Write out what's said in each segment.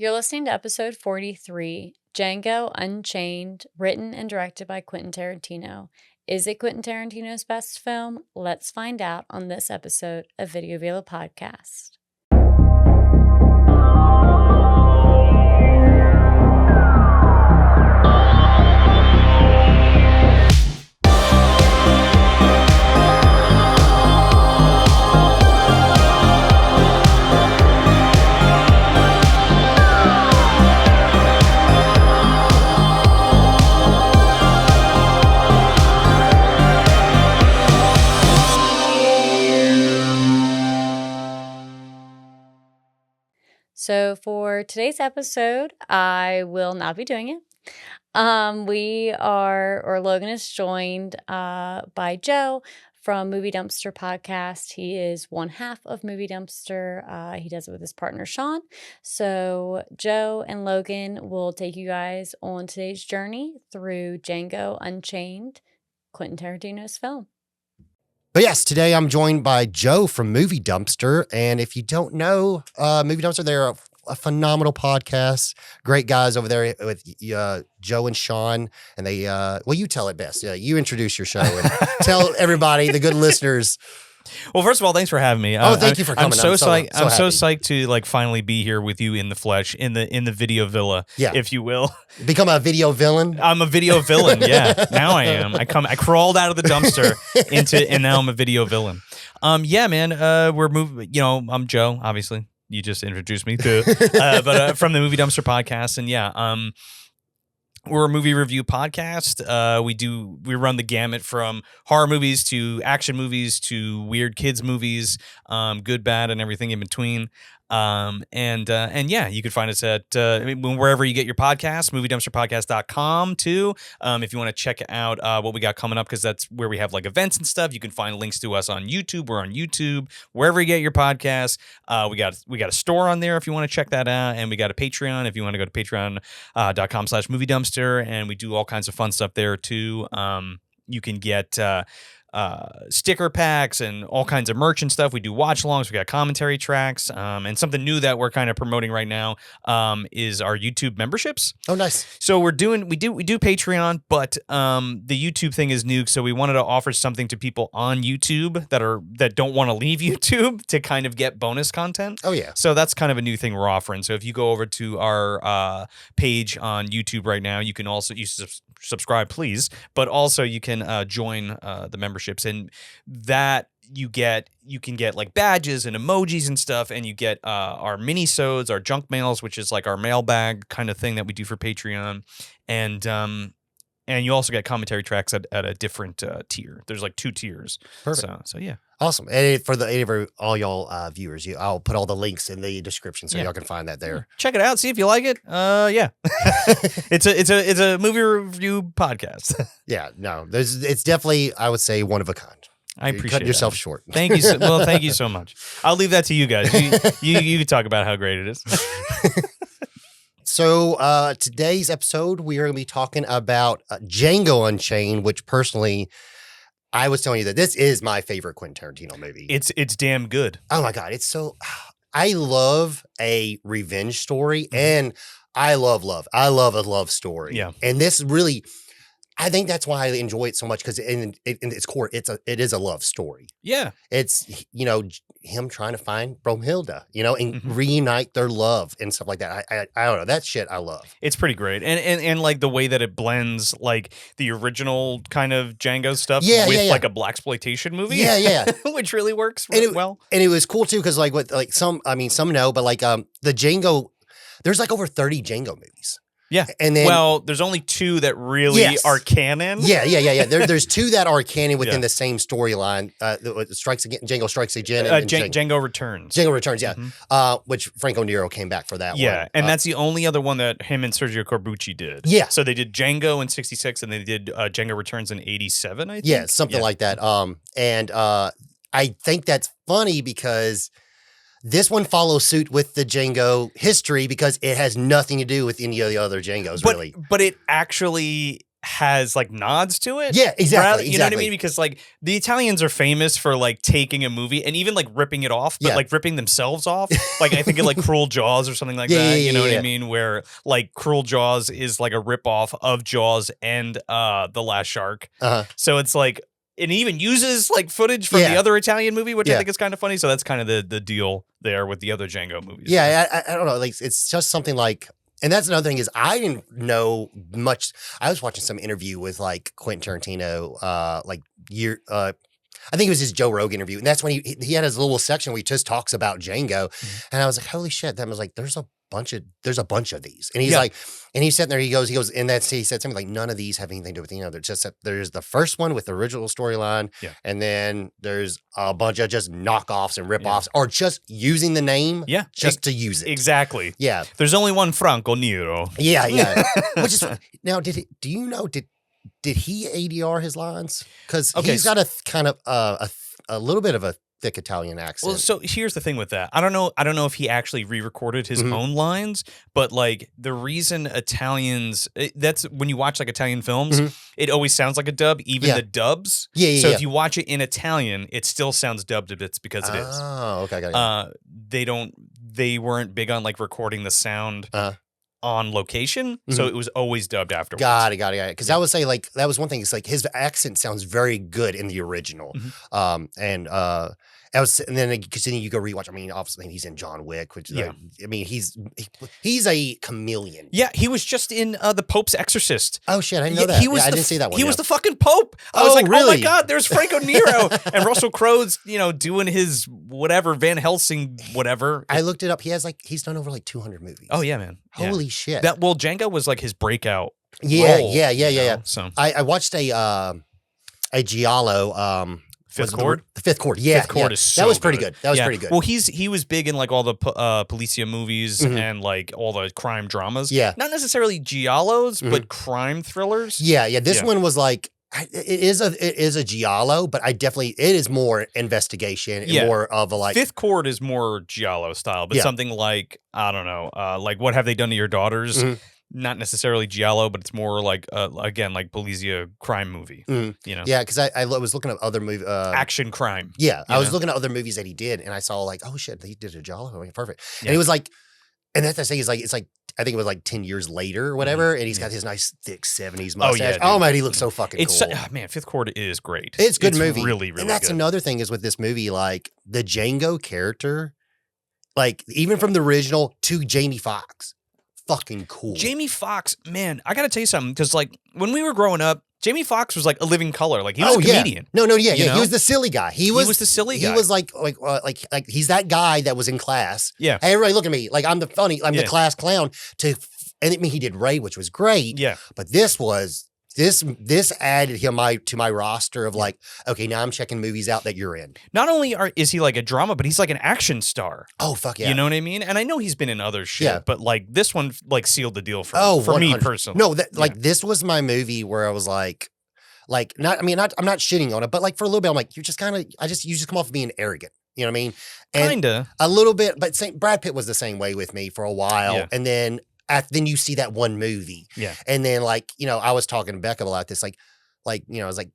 You're listening to episode 43, Django Unchained, written and directed by Quentin Tarantino. Is it Quentin Tarantino's best film? Let's find out on this episode of Video Villa Podcast. So for today's episode, I will not be doing it. Logan is joined by Joe from Movie Dumpster Podcast. He is one half of Movie Dumpster. He does it with his partner, Sean. So Joe and Logan will take you guys on today's journey through Django Unchained, Quentin Tarantino's film. But yes, today I'm joined by Joe from Movie Dumpster. And if you don't know, Movie Dumpster, they're a phenomenal podcast. Great guys over there with Joe and Sean. And they, you tell it best. You introduce your show and tell everybody, the good listeners. Well, first of all, thanks for having me. Thank you for coming. I'm so psyched to finally be here with you in the flesh, in the video villa, if you will. Become a video villain. I'm a video villain. Yeah, now I am. I crawled out of the dumpster and now I'm a video villain. Man. We're moving. I'm Joe. Obviously, you just introduced me to, but from the Movie Dumpster Podcast, and we're a movie review podcast. We run the gamut from horror movies to action movies to weird kids movies, good, bad, and everything in between. You can find us at wherever you get your podcasts, moviedumpsterpodcast.com too. If you want to check out what we got coming up, because that's where we have like events and stuff. You can find links to us on YouTube. We're on YouTube, wherever you get your podcasts. We got a store on there if you want to check that out, and we got a Patreon if you want to go to patreon.com/moviedumpster, and we do all kinds of fun stuff there too. You can get sticker packs and all kinds of merch and stuff. We do watch longs. We got commentary tracks, and something new that we're kind of promoting right now is our YouTube memberships. Oh, nice. So we do Patreon, but the YouTube thing is new. So we wanted to offer something to people on YouTube that don't want to leave YouTube to kind of get bonus content. Oh yeah. So that's kind of a new thing we're offering. So if you go over to our page on YouTube right now, you can also subscribe, please, but also you can join the memberships, and that you can get like badges and emojis and stuff, and you get our mini-sodes, our junk mails, which is like our mailbag kind of thing that we do for Patreon, and you also get commentary tracks at a different tier. There's like 2 tiers. Perfect. So yeah. Awesome. And for all y'all viewers, I'll put all the links in the description so y'all can find that there. Check it out. See if you like it. Yeah. It's a movie review podcast. Yeah. No, it's definitely, I would say, one of a kind. I appreciate it. Cut yourself short. Thank you. Thank you so much. I'll leave that to you guys. You talk about how great it is. So today's episode, we are going to be talking about Django Unchained, which personally, I was telling you that this is my favorite Quentin Tarantino movie. It's damn good. Oh my God. I love a revenge story, and I love love. I love a love story. Yeah. And this really, I think that's why I enjoy it so much, because in its core, it is a love story. Yeah. It's, him trying to find Bromhilda, and reunite their love and stuff like that. I don't know. That shit I love. It's pretty great. And like the way that it blends like the original kind of Django stuff with like a blaxploitation movie. Yeah. Which really works well. And it was cool too, because some know, but the Django, there's like over 30 Django movies. Yeah. And then, there's only 2 that really are canon. Yeah. There's 2 that are canon within the same storyline. Django Strikes Again. And Django Returns. Django Returns, yeah. Which Franco Nero came back for that one. Yeah, and that's the only other one that him and Sergio Corbucci did. Yeah. So they did Django in 66, and they did Django Returns in 87, I think. Yeah, something like that. I think that's funny because this one follows suit with the Django history, because it has nothing to do with any of the other Django's, really. But it actually has like nods to it. Yeah, exactly. You know what I mean? Because like the Italians are famous for like taking a movie and even like ripping it off, but like ripping themselves off. Like I think of like Cruel Jaws or something like that. You know what I mean? Where like Cruel Jaws is like a ripoff of Jaws and The Last Shark. So it's like, it even uses like footage from the other Italian movie, which I think is kind of funny. So that's kind of the deal there with the other Django movies. Yeah, I don't know. Like it's just something like, and that's another thing is I didn't know much. I was watching some interview with like Quentin Tarantino, I think it was his Joe Rogan interview, and that's when he had his little section where he just talks about Django, and I was like, holy shit! That was like, there's a bunch of these, and he's like, and he's sitting there, he goes, and he said something like, none of these have anything to do with the other. Just there's the first one with the original storyline, and then there's a bunch of just knockoffs and ripoffs, or just using the name, just to use it. Exactly. Yeah. There's only one Franco Nero. Yeah. Which is now, do you know did he ADR his lines? Because he's got a kind of a little bit of a thick Italian accent. Well, so here's the thing with that. I don't know if he actually re-recorded his own lines, but like the reason Italians, that's when you watch like Italian films, it always sounds like a dub, even the dubs. So if you watch it in Italian, it still sounds dubbed. It's because it is. Oh, okay, got it. They weren't big on like recording the sound on location, so it was always dubbed afterwards. Got it. Because I would say like that was one thing. It's like his accent sounds very good in the original, and then because then you go rewatch. I mean, obviously he's in John Wick, which I mean he's a chameleon. Yeah, he was just in the Pope's Exorcist. Oh shit, I didn't know that. I didn't see that one. He was the fucking Pope. I was like, really? oh my god, there's Franco Nero and Russell Crowe's, doing his whatever Van Helsing whatever. I looked it up. He's done over like 200 movies. Oh yeah, man. Holy shit. Django was like his breakout. Yeah, role, yeah. So I watched a Giallo. Fifth Chord? The Fifth Chord, yeah. Fifth Chord is so that was pretty good. That was pretty good. Well, he was big in like all the Policia movies and like all the crime dramas. Yeah. Not necessarily giallos, but crime thrillers. Yeah. This one was like, it is a giallo, but it is more investigation and more of a like. Fifth Chord is more giallo style, but something like, I don't know, like What Have They Done to Your Daughters? Not necessarily giallo, but it's more like again like Policia crime movie. Yeah, because I was looking at other movies, action crime. Yeah, I was looking at other movies that he did, and I saw like, oh shit, he did a giallo. Okay, perfect. And he was like, and that's the thing is like, it's like I think it was like 10 years later or whatever, and he's got his nice thick 70s mustache. Oh man, he looks so fucking cool. Man, Fifth Chord is great. It's a good movie, really, really. And that's good. another thing is with this movie, like the Django character, like even from the original to Jamie Foxx. Fucking cool. Jamie Foxx, man, I gotta tell you something, because like when we were growing up, Jamie Foxx was like a living color. Like he was a comedian. No, yeah. He was the silly guy. He was the silly guy. He was like he's that guy that was in class. Yeah. Hey, everybody, look at me. Like I'm the class clown. And I mean, he did Ray, which was great. Yeah. But this added him to my roster of like, okay, now I'm checking movies out that you're in. Not only is he like a drama, but he's like an action star. Oh fuck yeah! You know what I mean? And I know he's been in other shit, but like this one like sealed the deal for me personally. No, this was my movie where I was like not. I mean, I'm not shitting on it, but like for a little bit, I'm like, you just come off being arrogant. You know what I mean? And kinda a little bit, but Brad Pitt was the same way with me for a while, and then. Then you see that one movie. Yeah. And then like, I was talking to Becca about this, like, I was like,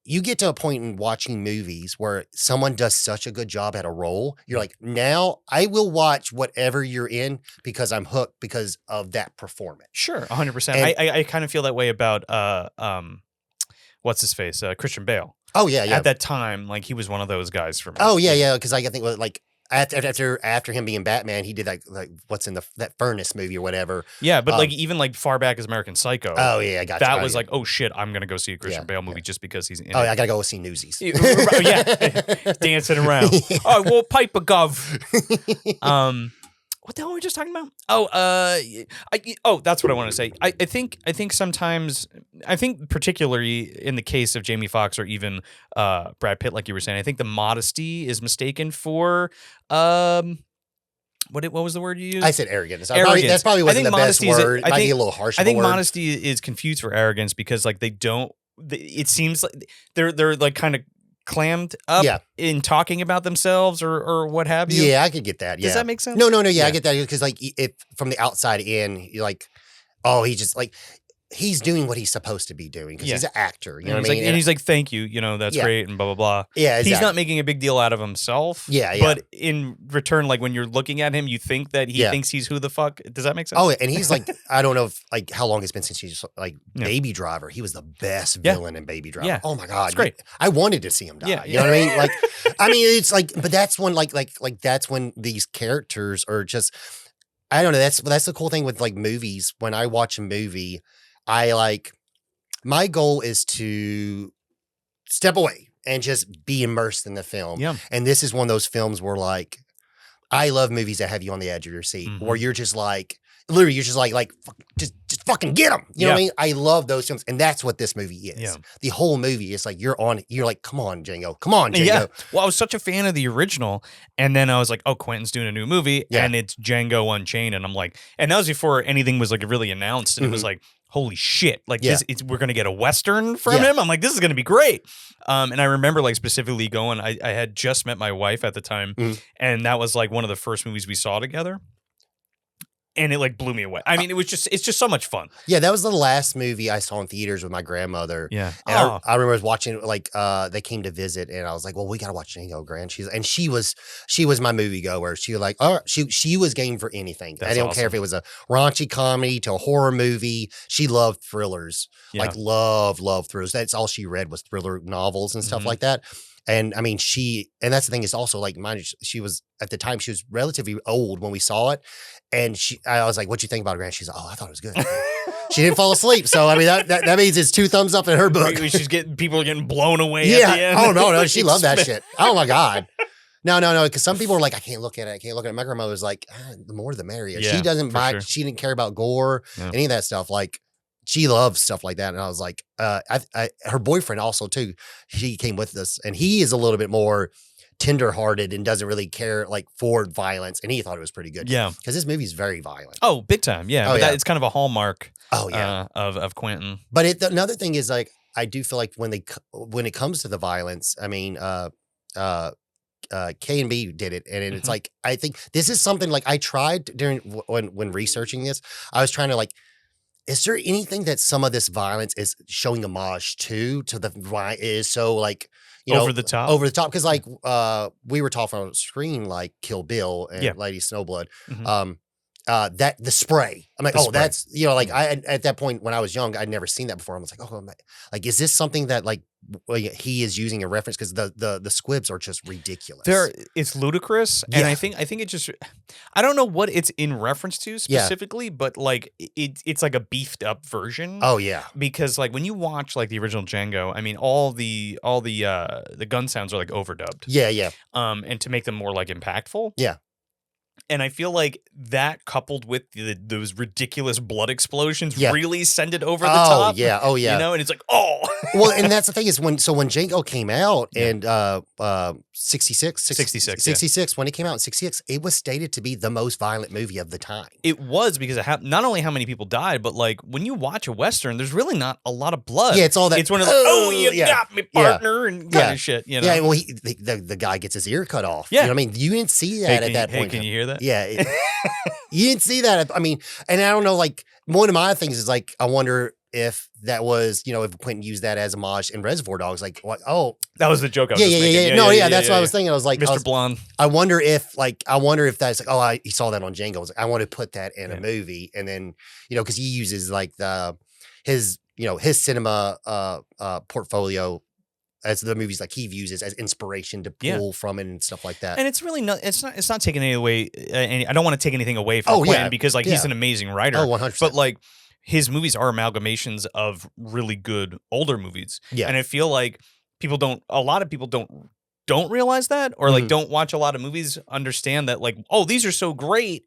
you get to a point in watching movies where someone does such a good job at a role. You're like, now I will watch whatever you're in because I'm hooked because of that performance. Sure. 100%. I kind of feel that way about, what's his face? Christian Bale. Oh yeah. At that time, like he was one of those guys for me. Oh yeah. Cause I think like, after him being Batman, he did like what's in that Furnace movie or whatever. Yeah, but like even like far back as American Psycho. Oh yeah, I got that was like, oh shit, I'm gonna go see a Christian Bale movie just because he's in it. I gotta go see Newsies. Dancing around. Oh, well, pipe a gov. What the hell were we just talking about? That's what I want to say. I think sometimes, particularly in the case of Jamie Foxx or even Brad Pitt, like you were saying, I think the modesty is mistaken for what was the word you used? I said arrogance. That's probably wasn't the best word. It might be a little harsh. I think modesty is confused for arrogance because like it seems like they're like kind of clammed up in talking about themselves or what have you. Yeah, I could get that. Yeah. Does that make sense? No. Yeah, I get that because like if from the outside in, you're like, oh, he just like he's doing what he's supposed to be doing because he's an actor. You know what I mean? And he's like, thank you. That's great and blah, blah, blah. Yeah, exactly. He's not making a big deal out of himself. Yeah. But in return, like when you're looking at him, you think that he thinks he's who the fuck. Does that make sense? Oh, and he's like, I don't know if like how long it's been since he's like Baby Driver. He was the best villain in Baby Driver. Yeah. Oh my God. It's great. I wanted to see him die. You know what I mean? Like, it's like, but that's when like that's when these characters are just, I don't know. That's the cool thing with like movies. When I watch a movie, my goal is to step away and just be immersed in the film. Yeah. And this is one of those films where like, I love movies that have you on the edge of your seat, where you're just like, literally, you're just like, just fucking get them. You know what I mean? I love those films. And that's what this movie is. Yeah. The whole movie is like, you're like, come on, Django. Come on, Django. Yeah. Well, I was such a fan of the original. And then I was like, oh, Quentin's doing a new movie and it's Django Unchained. And I'm like, and that was before anything was like really announced. And it was like, holy shit. Like we're going to get a Western from him. I'm like, this is going to be great. And I remember like specifically going, I had just met my wife at the time. And that was like one of the first movies we saw together. And it like blew me away. I mean, it's just so much fun. Yeah, that was the last movie I saw in theaters with my grandmother. Yeah. And I remember I was watching like they came to visit and I was like, well, we gotta watch Django Grand. She was my moviegoer. She was like, oh, she was game for anything. I don't care if it was a raunchy comedy to a horror movie. She loved thrillers. Like love thrillers. That's all she read was thriller novels and stuff like that. And I mean, and that's the thing is also like she was at the time, she was relatively old when we saw it. And I was like, what'd you think about it, Grant? She's like, oh, I thought it was good. She didn't fall asleep. So, I mean, that means it's 2 thumbs up in her book. People are getting blown away at the end. Oh, no. She loved that shit. Oh my God. No. Because some people are like, I can't look at it. My grandmother was like, the more the merrier. Yeah, she doesn't she didn't care about gore, any of that stuff. Like, she loves stuff like that. And I was like, her boyfriend also too, he came with us and he is a little bit more tenderhearted and doesn't really care like for violence. And he thought it was pretty good. Yeah. Because this movie is very violent. Oh, big time. Yeah. But it's kind of a hallmark of Quentin. But another thing is like, I do feel like when it comes to the violence, I mean, K&B did it. And it's like, I think this is something like I tried during when researching this, I was trying to like, is there anything that some of this violence is showing homage to the is so like, over the top? Over the top. Because like we were talking on screen like Kill Bill and Lady Snowblood. That the spray. I'm like, that's like I at that point when I was young, I'd never seen that before. I was like, like, is this something that like he is using a reference? Because the squibs are just ridiculous. It's ludicrous, and I think it just I don't know what it's in reference to specifically, but like it's like a beefed up version. Oh yeah, because like when you watch like the original Django, I mean all the gun sounds are like overdubbed. Yeah. And to make them more like impactful. Yeah. And I feel like that coupled with those ridiculous blood explosions really send it over the top. Oh yeah. And it's like, oh. Well, and that's the thing is when Django came out in 66, when it came out in 66, it was stated to be the most violent movie of the time. It was because of not only how many people died, but like when you watch a Western, there's really not a lot of blood. Yeah, it's all that. It's one of the, you got me, partner, and kind of shit. You know? Yeah, well, the guy gets his ear cut off. Yeah. You know what I mean? You didn't see that at that point. Can you hear that? Yeah. You didn't see that. I mean, and I don't know, like, one of my things is like, I wonder if that was, if Quentin used that as homage in Reservoir Dogs, like, what? Oh, that was the joke I was making. Yeah. That's what I was thinking. I was like, Mr. Blonde. I wonder if that's like, he saw that on Django. I was like, I want to put that in a movie. And then, because he uses like his cinema portfolio as the movies like he uses as inspiration to pull from it and stuff like that. And it's really not. It's not taking any away. I don't want to take anything away from Quentin because like he's an amazing writer. Oh, 100%. But like his movies are amalgamations of really good older movies. Yeah. And I feel like a lot of people don't realize that, or like don't watch a lot of movies, understand that like, oh, these are so great.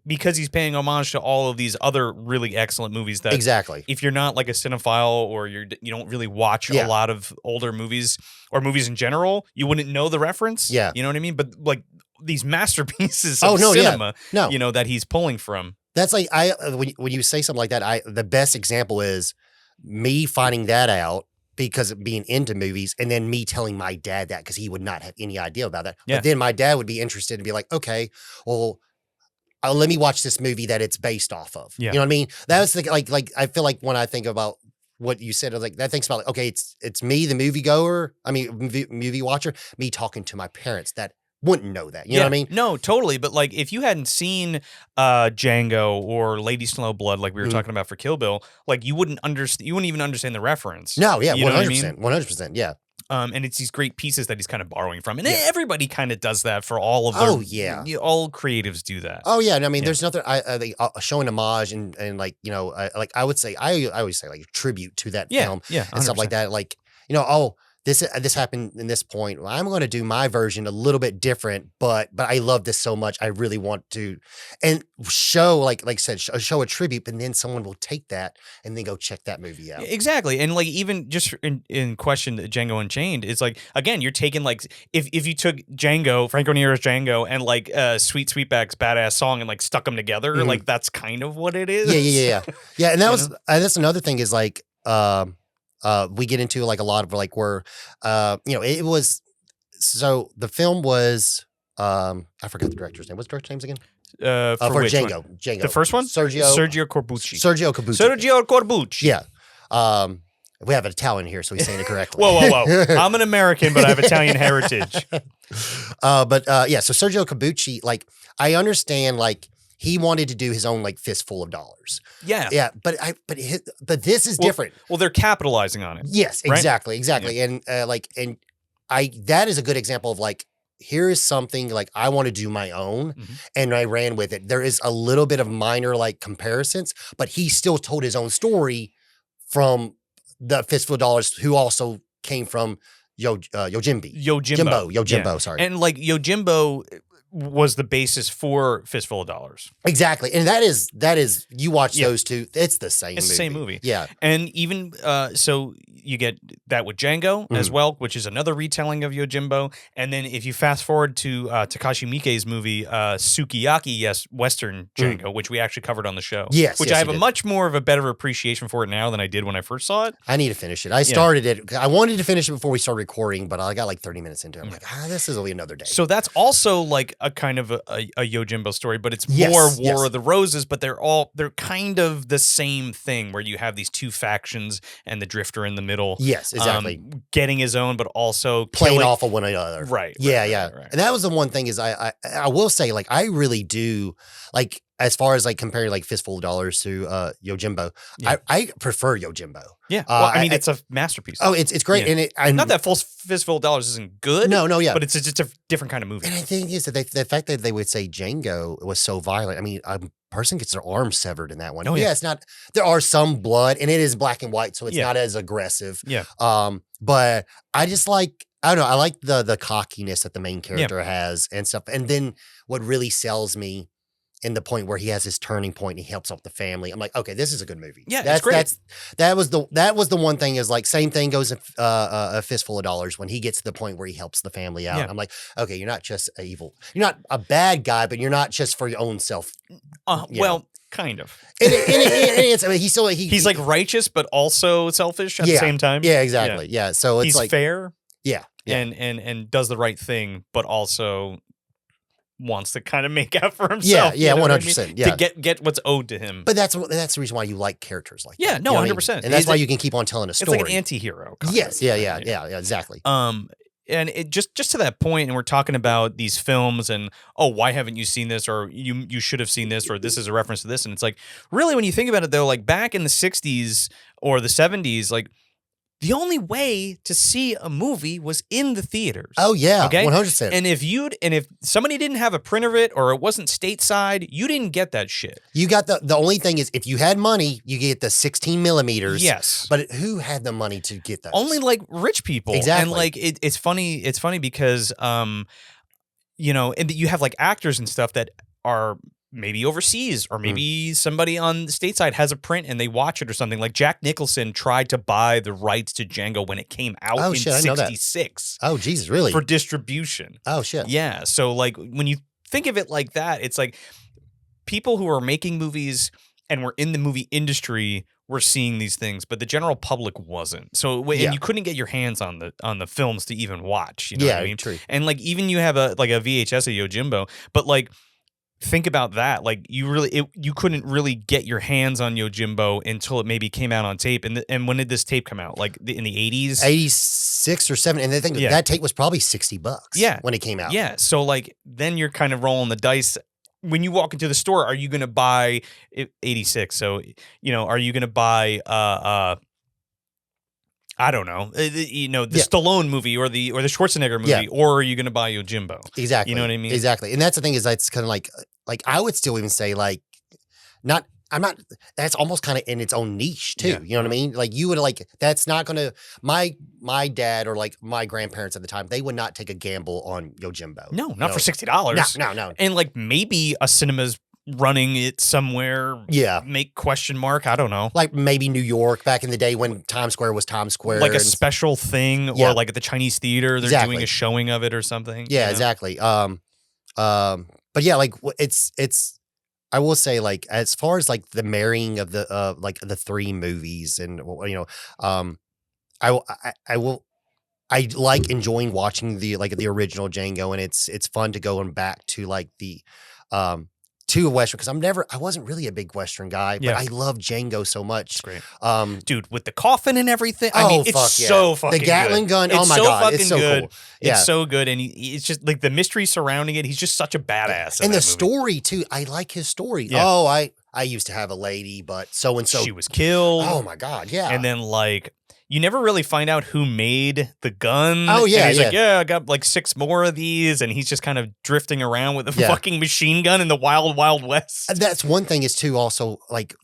Because he's paying homage to all of these other really excellent movies that exactly. If you're not like a cinephile or you don't really watch a lot of older movies or movies in general, you wouldn't know the reference. Yeah. You know what I mean? But like these masterpieces of cinema, that he's pulling from. That's like when you say something like that, the best example is me finding that out because of being into movies, and then me telling my dad that because he would not have any idea about that. Yeah. But then my dad would be interested and be like, okay, well, let me watch this movie that it's based off of. Yeah. You know what I mean? That was like I feel like when I think about what you said, I was like, that thinks about like, okay, it's me, the moviegoer. I mean, movie watcher, me talking to my parents that wouldn't know that. You know what I mean? No, totally. But like, if you hadn't seen Django or Lady Snowblood, like we were talking about for Kill Bill, like you wouldn't understand. You wouldn't even understand the reference. No, yeah, you know 100%, 100%, yeah. And it's these great pieces that he's kind of borrowing from, and Yeah. everybody kind of does that for all of their. Oh, yeah. All creatives do that. Oh yeah, and I mean, there's nothing. Showing homage and like like I would say, I always say like tribute to that film, and stuff like that. Like this happened in this point. Well, I'm going to do my version a little bit different, but I love this so much. I really want to, and show like I said, show a tribute, and then someone will take that and then go check that movie out. Exactly, and like even just in question, Django Unchained, it's like again, you're taking like if you took Django, Franco Nero's Django, and like Sweet Sweetback's Badass Song and like stuck them together, like that's kind of what it is. Yeah, and that was that's another thing is like we get into like a lot of like where it was, so the film was I forgot the director's name. What's the director's names again? For Django. one? Django. The first one? Sergio Corbucci. Sergio Corbucci. Yeah. We have an Italian here, so he's saying it correctly. Whoa. I'm an American, but I have Italian heritage. So Sergio Corbucci, like I understand like he wanted to do his own like fistful of dollars. Yeah, but this is different. Well, they're capitalizing on it. Yes, right? exactly. Yeah. And that is a good example of like, here is something like I want to do my own, and I ran with it. There is a little bit of minor like comparisons, but he still told his own story from the fistful of dollars, who also came from Yojimbo. Sorry, and like Yojimbo was the basis for Fistful of Dollars. Exactly. And that is you watch those two, it's the same movie. It's the same movie. Yeah. And even so you get that with Django as well, which is another retelling of Yojimbo. And then if you fast forward to Takashi Miike's movie Sukiyaki, Western Django, which we actually covered on the show. Yes. Which I have a much more of a better appreciation for it now than I did when I first saw it. I need to finish it. I started it. I wanted to finish it before we started recording, but I got like 30 minutes into it. I'm like, this is only another day. So that's also like a kind of a Yojimbo story, but it's more War of the Roses, but they're kind of the same thing where you have these two factions and the drifter in the middle. Yes, exactly. Getting his own, but also playing off of one another. Right. Yeah. And that was the one thing is I will say, like, I really do like, as far as like comparing like Fistful of Dollars to Yojimbo, I prefer Yojimbo. Yeah, well, I mean, it's a masterpiece. Oh, it's great, and not that Fistful of Dollars isn't good. No, but it's just a different kind of movie. And I think is that the fact that they would say Django was so violent. I mean, a person gets their arm severed in that one. Oh yeah, it's not. There are some blood, and it is black and white, so it's not as aggressive. Yeah. But I just like. I don't know. I like the cockiness that the main character has and stuff. And then what really sells me in the point where he has his turning point and he helps out the family. I'm like, okay, this is a good movie. Yeah, that's great. That was the one thing is like same thing goes in a Fistful of Dollars when he gets to the point where he helps the family out. Yeah. I'm like, okay, you're not just evil. You're not a bad guy, but you're not just for your own self. Well, kind of. I mean, he's like righteous, but also selfish at the same time. Yeah, exactly. Yeah. So it's he's like fair. Yeah. And does the right thing, but also wants to kind of make out for himself. Yeah, 100%. Yeah, to get what's owed to him. But that's the reason why you like characters like that. Yeah, no, 100%. And that's why you can keep on telling a story. It's like an anti-hero. Yes, yeah, exactly. And it just to that point, and we're talking about these films, and why haven't you seen this, or you should have seen this, or this is a reference to this, and it's like really when you think about it though, like back in the 60s or the 70s, like. The only way to see a movie was in the theaters. Oh yeah, okay, 100%. And if somebody didn't have a print of it or it wasn't stateside, you didn't get that shit. You got the only thing is if you had money, you get the 16 millimeters. Yes, but who had the money to get those? Only like rich people. Exactly. And like it's funny. It's funny because and you have like actors and stuff that are. Maybe overseas, or maybe somebody on the stateside has a print and they watch it or something. Like Jack Nicholson tried to buy the rights to Django when it came out in '66. Oh, Jesus, really? For distribution. Oh, shit. Yeah. So, like, when you think of it like that, it's like people who are making movies and were in the movie industry were seeing these things, but the general public wasn't. So, and you couldn't get your hands on the films to even watch. You know what I mean? True. And like, even you have a VHS of Yojimbo, but like. think about that. Like you couldn't really get your hands on Yojimbo until it maybe came out on tape. And when did this tape come out? Like in the 80s? 86 or 7. And I think that tape was probably $60 when it came out. Yeah. So like then you're kind of rolling the dice. When you walk into the store, are you going to buy 86? So, are you going to buy I don't know, the Stallone movie or the Schwarzenegger movie, or are you going to buy Yojimbo? Exactly. You know what I mean? Exactly. And that's the thing is that's kind of like I would still even say like that's almost kind of in its own niche too. You know what I mean? Like you would that's not going to, my dad or like my grandparents at the time, they would not take a gamble on Yojimbo. No, not for $60. No. And like maybe a cinema's running it somewhere. Yeah. Make question mark. I don't know. Like maybe New York back in the day when Times Square was Times Square. Like a special thing or like at the Chinese theater, they're doing a showing of it or something. Yeah, exactly. But yeah, like it's, I will say like, as far as like the marrying of the, like the three movies and, I like enjoying watching the original Django, and it's fun to go back to like the, to a Western, because I wasn't really a big Western guy, but I love Django so much. It's great. Dude, with the coffin and everything. I mean, it's so fucking good. The Gatling gun, oh my God, it's so good. cool. It's so good, and it's just like the mystery surrounding it. He's just such a badass. And the story too. I like his story. Yeah. Oh, I used to have a lady, but so and so she was killed. Oh my God, yeah. And then like, you never really find out who made the gun. Oh, yeah, and he's like, I got like 6 more of these. And he's just kind of drifting around with a fucking machine gun in the wild, wild west. And that's one thing is too, also, like,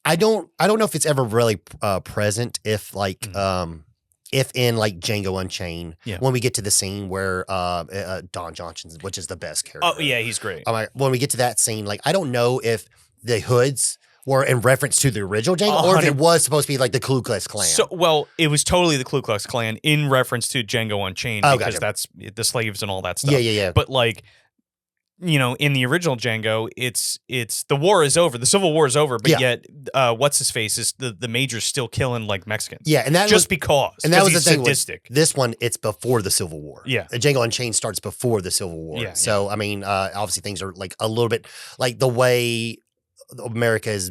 I don't know if it's ever really present if like, if in like Django Unchained, when we get to the scene where Don Johnson, which is the best character. Oh, yeah, he's great. When we get to that scene, like, I don't know if the hoods were in reference to the original Django, or if it was supposed to be like the Ku Klux Klan. So, well, it was totally the Ku Klux Klan in reference to Django Unchained, because that's the slaves and all that stuff. Yeah. But like, in the original Django, it's the war is over, the Civil War is over, but yet, what's his face is the major's still killing like Mexicans. Yeah, and that just because, and that was the thing. Sadistic. This one, it's before the Civil War. Yeah, Django Unchained starts before the Civil War. Yeah, so I mean, obviously things are like a little bit like the way America is,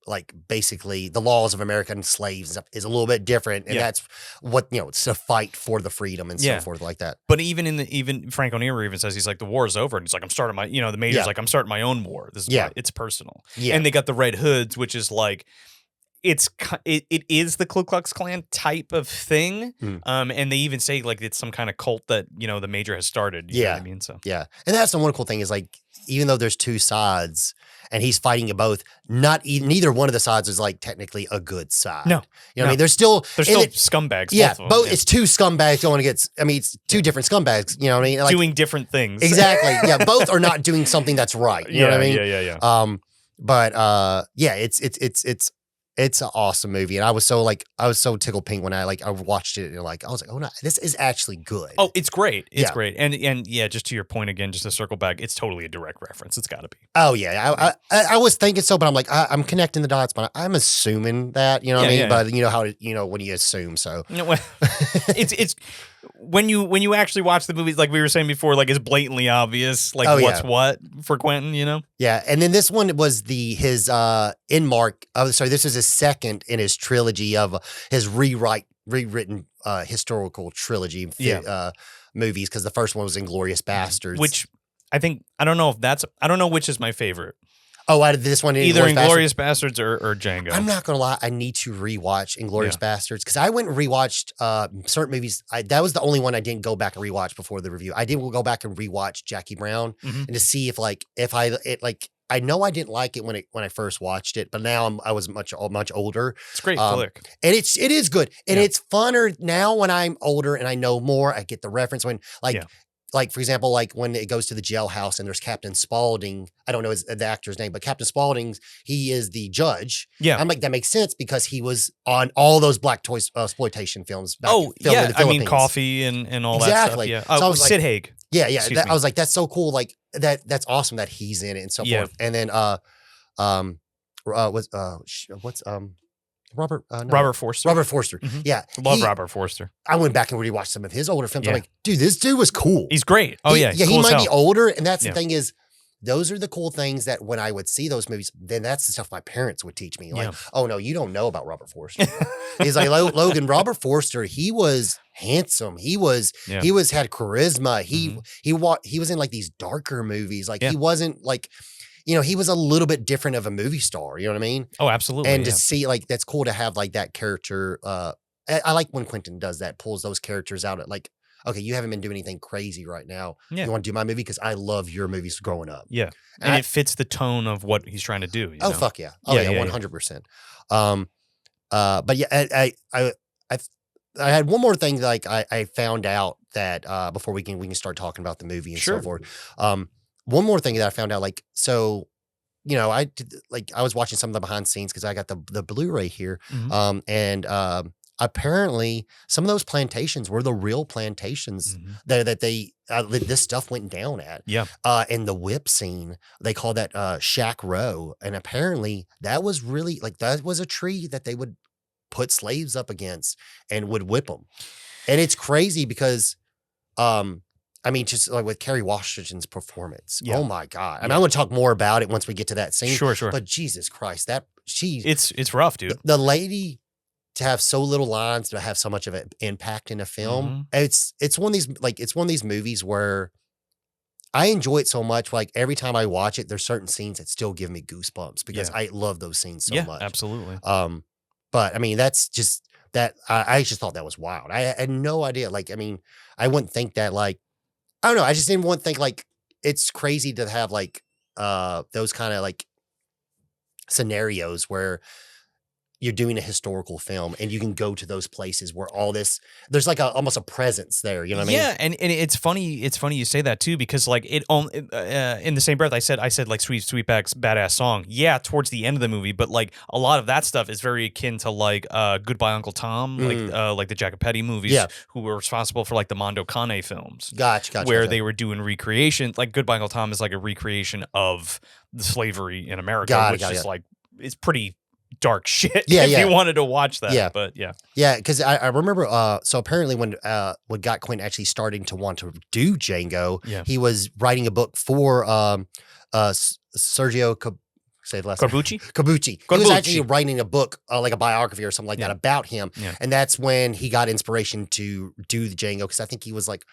like basically the laws of American slaves is a little bit different, and that's what it's a fight for the freedom and so forth like that. But even Frank O'Neill even says, he's like, the war is over, and he's like, I'm starting my the major's like, I'm starting my own war. This is it's personal. And they got the Red Hoods, which is like, it is the Ku Klux Klan type of thing, and they even say like it's some kind of cult that the major has started. You know what I mean? So and that's the one cool thing is like, even though there's two sides and he's fighting both, neither one of the sides is like technically a good side. No, what I mean? They're still scumbags. Yeah, both of them. It's two scumbags going against. I mean, it's two different scumbags. You know what I mean? Like, doing different things. Exactly. Yeah, both are not doing something that's right. You know what I mean? Yeah. But it's an awesome movie, and I was so tickled pink when I watched it, and I was like, oh no, this is actually good. Oh, it's great. It's great. And just to your point again, just to circle back, it's totally a direct reference. It's got to be. Oh yeah, I was thinking so, but I'm like, I'm connecting the dots, but I'm assuming that, you know what I mean? Yeah. But you know how when you assume, so it's when you actually watch the movies, like we were saying before, like it's blatantly obvious, like what's what for Quentin, Yeah, and then this one was his this is his second in his trilogy of his rewritten historical trilogy movies, because the first one was Inglourious Bastards, which I don't know which is my favorite. Oh, out of this one, either Inglourious Bastards or Django. I'm not gonna lie, I need to rewatch Inglourious Bastards, because I went and rewatched certain movies. That was the only one I didn't go back and rewatch before the review. I did go back and rewatch Jackie Brown, and to see if I know I didn't like it when I first watched it, but now I was much older. It's a great flick, and it is good, and it's funner now when I'm older and I know more. I get the reference when like, for example, like when it goes to the jailhouse and there's Captain Spaulding. I don't know the actor's name, but Captain Spaulding's, he is the judge. Yeah. I'm like, that makes sense because he was on all those black toy exploitation films. In the Philippines. Coffee and all that stuff. Yeah. So I was Sid Haig. Yeah. I was like, that's so cool. Like that's awesome that he's in it and so forth. And then, Robert Forster. Robert Forster. Mm-hmm. Yeah. Love Robert Forster. I went back and rewatched some of his older films. I'm like, dude, this dude was cool. He's great. Oh, he might be older. And that's the thing is, those are the cool things that when I would see those movies, then that's the stuff my parents would teach me. Like, oh no, you don't know about Robert Forster. He's like, Logan, Robert Forster, he was handsome. He was had charisma. He was in like these darker movies. Like he wasn't like, he was a little bit different of a movie star. You know what I mean? Oh, absolutely. And to see like, that's cool to have like that character. I like when Quentin does that, pulls those characters out at like, okay, you haven't been doing anything crazy right now. Yeah. You want to do my movie? Because I love your movies growing up. Yeah. And it fits the tone of what he's trying to do. You know? Fuck yeah. Oh yeah, 100%. But yeah, I had one more thing like I found out that before we can start talking about the movie and so forth. One more thing that I found out, like, so, I was watching some of the behind the scenes because I got the Blu-ray here. And apparently some of those plantations were the real plantations that they this stuff went down at. Yeah. And the whip scene, they call that Shack Row. And apparently that was really like, that was a tree that they would put slaves up against and would whip them. And it's crazy because, I mean, just like with Kerry Washington's performance. Oh my God. I mean, I'm going to talk more about it once we get to that scene. Sure. But Jesus Christ, it's rough, dude. The lady, to have so little lines, to have so much of an impact in a film. It's one of these movies where I enjoy it so much. Like every time I watch it, there's certain scenes that still give me goosebumps because I love those scenes so much. Absolutely. But I mean, that's just that I just thought that was wild. I had no idea. Like, I mean, I wouldn't think that like, I don't know. I just didn't want to think like it's crazy to have like those kind of like scenarios where you're doing a historical film and you can go to those places where all this, there's like almost a presence there. You know what I mean? Yeah. And it's funny you say that too, because like in the same breath, I said like Sweetback's badass song. Yeah. Towards the end of the movie. But like a lot of that stuff is very akin to like Goodbye Uncle Tom, like the Jacopetti movies who were responsible for like the Mondo Cane films. Gotcha. Where they were doing recreation. Like Goodbye Uncle Tom is like a recreation of the slavery in America, which is like, it's pretty dark shit if you wanted to watch that. But because I remember so apparently when what got Quentin actually starting to want to do Django, he was writing a book for Sergio say the last Corbucci. He was actually writing a book like a biography or something like that about him, and that's when he got inspiration to do the Django, because I think he was like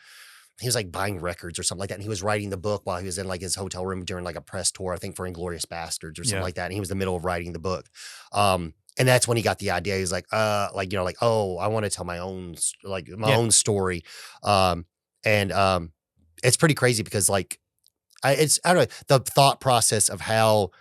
buying records or something like that. And he was writing the book while he was in like his hotel room during like a press tour, I think for Inglourious Bastards or something like that. And he was in the middle of writing the book. And that's when he got the idea. He was like, oh, I want to tell my own, own story. And it's pretty crazy because like, I don't know, the thought process of how,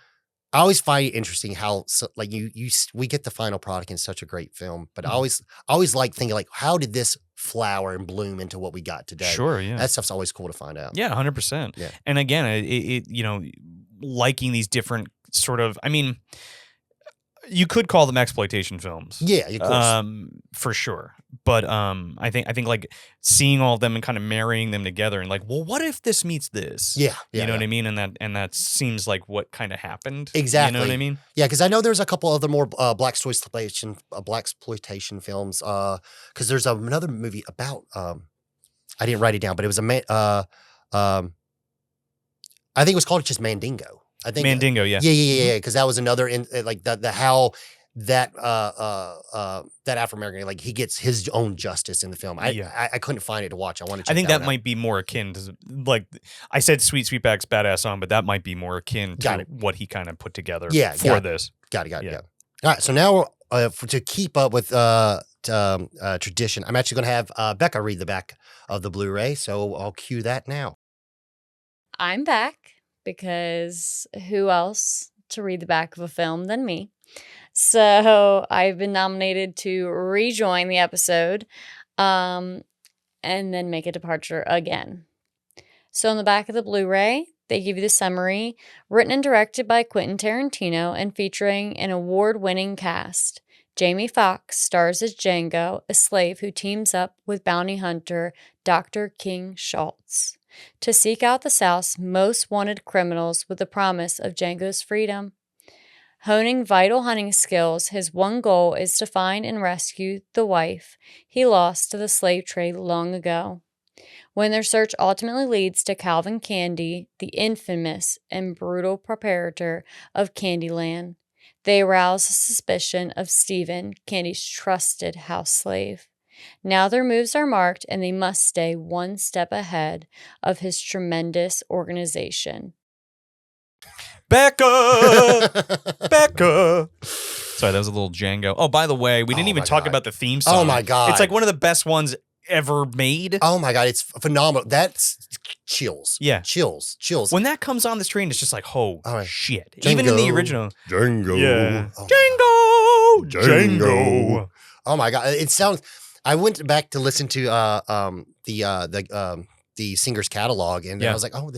I always find it interesting how we get the final product in such a great film, but I always like thinking like, how did this flower and bloom into what we got today? Sure, yeah. That stuff's always cool to find out. Yeah, 100%. Yeah. And again, it liking these different sort of, I mean, you could call them exploitation films. Yeah, of course. For sure. But I think like seeing all of them and kind of marrying them together and like, well, what if this meets this? Yeah. You know what I mean? And that seems like what kind of happened. Exactly. You know what I mean? Yeah, because I know there's a couple other more blaxploitation films. Because there's another movie about I didn't write it down, but it was I think it was called just Mandingo. I think Mandingo, yeah. Yeah. Because that was another in like the how that that Afro-American, like he gets his own justice in the film. I couldn't find it to watch. I want to check I think that might be more akin to, like I said, Sweetback's badass song, but that might be more akin to what he kind of put together for this. Got it. Yeah. All right. So now to keep up with tradition, I'm actually going to have Becca read the back of the Blu-ray. So I'll cue that now. I'm back because who else to read the back of a film than me? So I've been nominated to rejoin the episode and then make a departure again. So on the back of the Blu-ray, they give you the summary, written and directed by Quentin Tarantino and featuring an award-winning cast. Jamie Foxx stars as Django, a slave who teams up with bounty hunter Dr. King Schultz to seek out the South's most wanted criminals with the promise of Django's freedom. Honing vital hunting skills, his one goal is to find and rescue the wife he lost to the slave trade long ago. When their search ultimately leads to Calvin Candy, the infamous and brutal proprietor of Candyland, they arouse the suspicion of Stephen, Candy's trusted house slave. Now their moves are marked and they must stay one step ahead of his tremendous organization. Becca! Becca! Sorry, that was a little Django. Oh, by the way, we didn't even talk about the theme song. Oh my God. It's like one of the best ones ever made. Oh my God, it's phenomenal. That's chills. Yeah. Chills. When that comes on the screen, it's just like, shit. Django. Even in the original. Django. Yeah. Oh Django. Oh my God. It sounds. I went back to listen to the singer's catalog, and I was like, oh,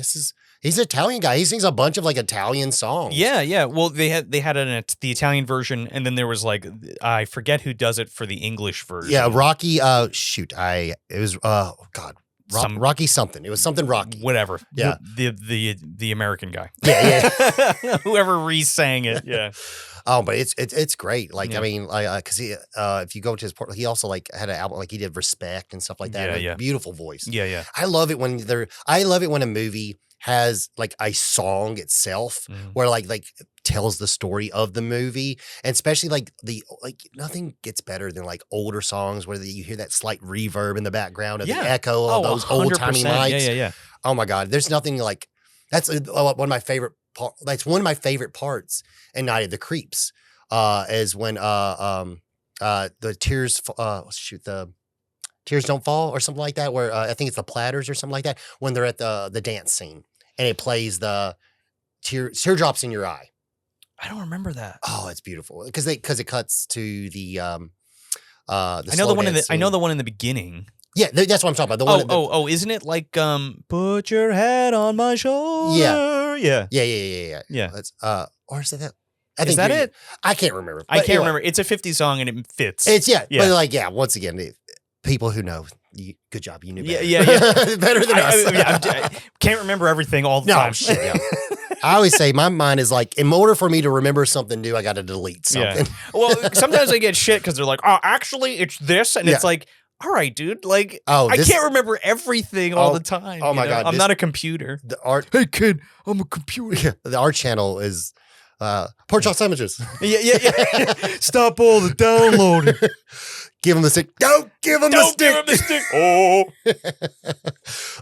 he's an Italian guy. He sings a bunch of like Italian songs. Yeah. Well, they had the Italian version, and then there was like, I forget who does it for the English version. Yeah, Rocky. Rocky something. It was something Rocky. Whatever. Yeah. The American guy. Yeah. Whoever re-sang it. Yeah. Oh, but it's great. Like, Yeah. I mean, because he, if you go to his portal, he also like had an album, like he did Respect and stuff like that. Yeah. Beautiful voice. Yeah. I love it when a movie has like a song itself where like tells the story of the movie, and especially like nothing gets better than like older songs where you hear that slight reverb in the background of the echo of those old timey mics. Yeah. Oh my God, there's nothing like that's one of my favorite. That's one of my favorite parts in Night of the Creeps, is when the tears the tears don't fall or something like that. Where I think it's the Platters or something like that when they're at the dance scene and it plays the teardrops in your eye. I don't remember that. Oh, it's beautiful because it cuts to the I know the one in the beginning. Yeah, that's what I'm talking about. The one. Isn't it like put your head on my shoulder? Yeah. That's or is that? I think is that it? I can't remember. I can't remember. It's a 50s song and it fits. But like once again, people who know, good job, you knew better. Yeah. Better than us. I can't remember everything all the time. Shit, yeah. I always say my mind is like, in order for me to remember something new, I got to delete something. Yeah. Well, sometimes I get shit because they're like, oh, actually, it's this, and it's like, all right, dude. Like, I can't remember everything all the time. Oh my God, I'm not a computer. Hey kid, I'm a computer. The art channel is pork chop sandwiches. Yeah. Stop all the downloading. Give him the stick. Don't give him the stick.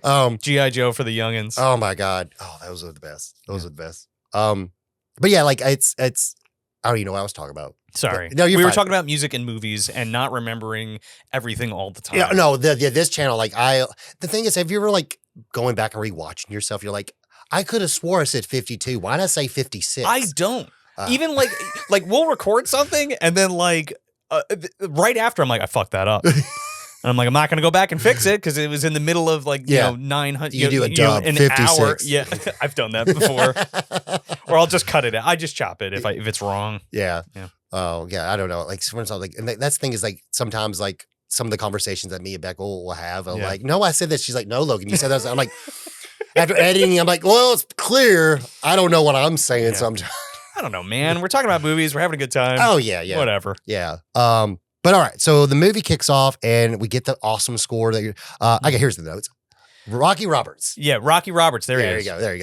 Oh. G.I. Joe for the youngins. Oh my God. Oh, those are the best. But yeah, like it's. I don't even know what I was talking about. Sorry. No, we were talking about music and movies and not remembering everything all the time. Yeah, no, this channel, like the thing is, have you ever like going back and rewatching yourself? You're like, I could have swore I said 52. Why did I say 56? I don't. Even like we'll record something and then like right after I'm like, I fucked that up. And I'm like, I'm not going to go back and fix it because it was in the middle of like, 900. You do a dub, an 56. hour. Yeah, I've done that before. Or I'll just cut it out. I just chop it if it's wrong. Yeah. Oh, yeah. I don't know. Like, sometimes, like, and that's the thing is like sometimes like some of the conversations that me and Becca will have, I'm like, no, I said this. She's like, no, Logan, you said that. I'm like, after editing, I'm like, well, it's clear. I don't know what I'm saying sometimes. I don't know, man. We're talking about movies. We're having a good time. Oh, yeah. Whatever. Yeah. But all right, so the movie kicks off and we get the awesome score that here's the notes. Rocky Roberts. Yeah, Rocky Roberts. There you go.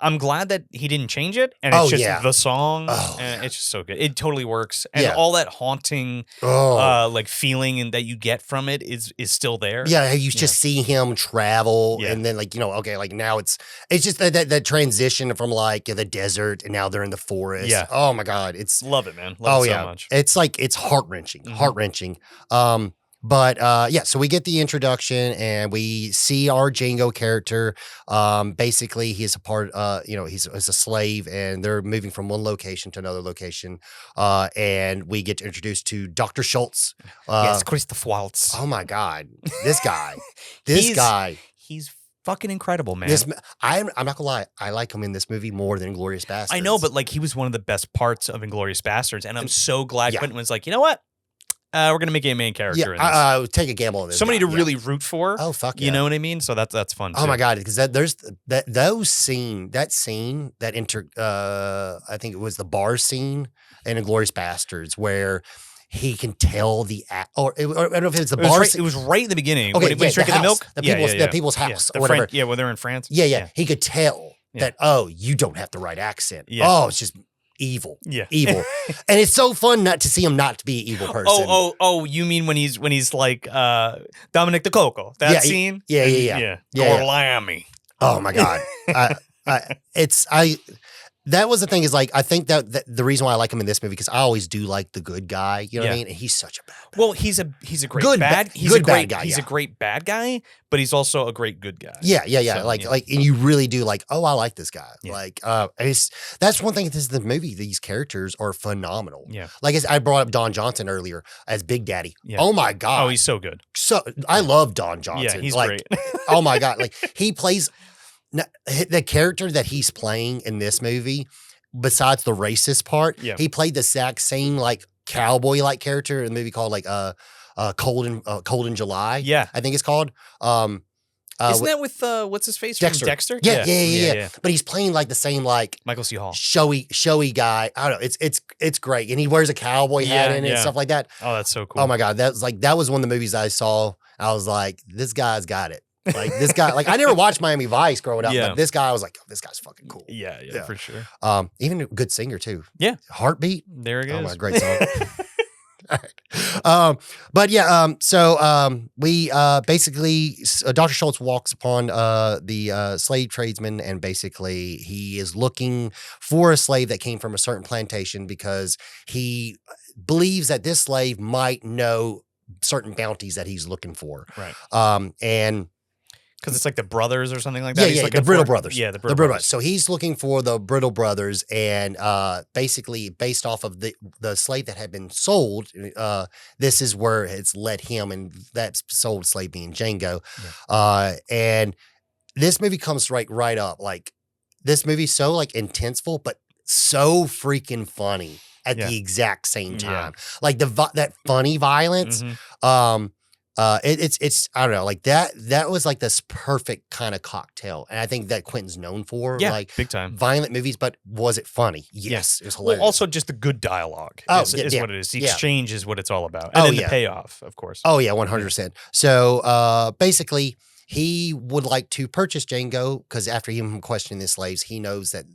I'm glad that he didn't change it, and it's just the song, and it's just so good. It totally works, and all that haunting, like feeling and that you get from it is still there. Yeah, you just see him travel, and then like like now it's just that transition from like the desert, and now they're in the forest. Yeah. Oh my God, love it, man. Love it so much. It's like it's heart wrenching, But so we get the introduction and we see our Django character. Basically, he's a part. He's a slave, and they're moving from one location to another location. And we get introduced to Dr. Schultz. Yes, Christoph Waltz. Oh my God, this guy, he's fucking incredible, man. I'm not gonna lie, I like him in this movie more than Inglourious Basterds. I know, but like he was one of the best parts of Inglourious Basterds, and I'm so glad Quentin was like, you know what? We're gonna make a main character. Yeah, take a gamble on this. Somebody to really root for. Oh fuck yeah! You know what I mean? So that's fun. Oh my God, because there's that scene I think it was the bar scene in Inglourious Basterds where he can tell or I don't know if it's the It was, bar. right, it was right in the beginning. Okay, when he's drinking the milk. the people's house or whatever. When they're in France. Yeah. He could tell that, you don't have the right accent. Yeah. Oh, it's just evil. Yeah. Evil. And it's so fun not to see him not to be an evil person. Oh, you mean when he's like Dominic the Coco? That scene? Yeah. Gorlami. Oh my God. That was the thing is like, I think that the reason why I like him in this movie, because I always do like the good guy. You know what I mean? And he's such a bad guy. Well, he's a great Good bad. He's good a great bad guy. He's a great bad guy, but he's also a great good guy. Yeah. So, like, and you really do like, I like this guy. Yeah. Like, that's one thing. This is the movie. These characters are phenomenal. Yeah. Like I brought up Don Johnson earlier as Big Daddy. Yeah. Oh my God. Oh, he's so good. So I love Don Johnson. Yeah, he's like, great. Oh my God. Like he plays the character that he's playing in this movie. Besides the racist part, he played the exact same like cowboy like character in a movie called like Cold in July. Yeah, I think it's called. Isn't that with what's his face? Dexter. Dexter? Yeah. But he's playing like the same like Michael C. Hall, showy guy. I don't know. It's great, and he wears a cowboy hat in it and stuff like that. Oh, that's so cool. Oh my God, that was one of the movies I saw. I was like, this guy's got it. Like this guy, like I never watched Miami Vice growing up, but this guy, I was like, this guy's fucking cool. Yeah, for sure. Even a good singer too. Yeah. Heartbeat. There it goes. Oh my, great song. All right. But yeah, so we basically Dr. Schultz walks upon the slave tradesman, and basically he is looking for a slave that came from a certain plantation because he believes that this slave might know certain bounties that he's looking for. Right. And because it's like the brothers or something like that. Yeah, the Brittle Brothers. Yeah, the Brittle Brothers. So he's looking for the Brittle Brothers, and basically based off of the slave that had been sold, this is where it's led him, and that sold slave being Django. Yeah. And this movie comes right up. Like this movie's so like intenseful, but so freaking funny at the exact same time. Like that funny violence. Mm-hmm. It's I don't know, like that was like this perfect kind of cocktail, and I think that Quentin's known for like big time violent movies. But was it funny? Yes, it was hilarious. Well, also just the good dialogue is what it is. The exchange is what it's all about, and then the payoff, of course. Oh yeah, 100%. So basically, he would like to purchase Django because after him questioning the slaves, he knows that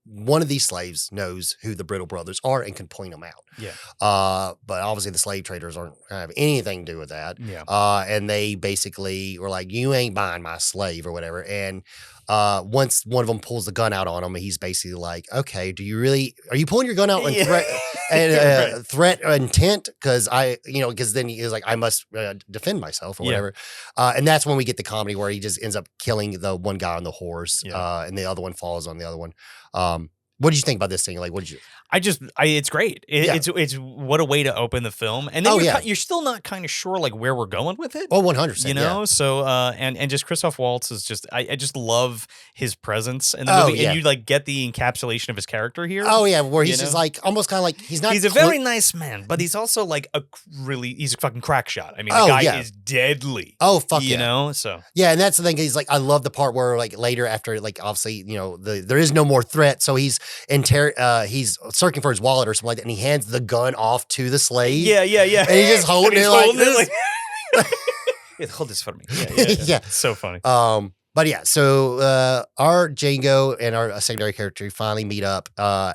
one of these slaves knows who the Brittle Brothers are and can point them out. Yeah. But obviously the slave traders aren't have anything to do with that. Yeah. And they basically were like, you ain't buying my slave or whatever. And once one of them pulls the gun out on him, he's basically like, okay, are you pulling your gun out and threat intent? Because because then he was like, I must defend myself or whatever. And that's when we get the comedy where he just ends up killing the one guy on the horse, and the other one falls on the other one. What did you think about this thing? Like, what did you? It's great. It's what a way to open the film, and then you're still not kind of sure like where we're going with it. Oh, 100%. You know, so and just Christoph Waltz is just I just love his presence in the movie, and you like get the encapsulation of his character here. Oh yeah, where he's just like almost kind of like he's a very nice man, but he's also like he's a fucking crack shot. I mean, the guy is deadly. Oh fuck, you know. So yeah, and that's the thing. He's like, I love the part where like later after like obviously there is no more threat, so he's he's searching for his wallet or something like that, and he hands the gun off to the slave. Yeah. And he's just holding it like this. Hold this for me. Yeah. It's so funny. But yeah, so our Django and our secondary character finally meet up,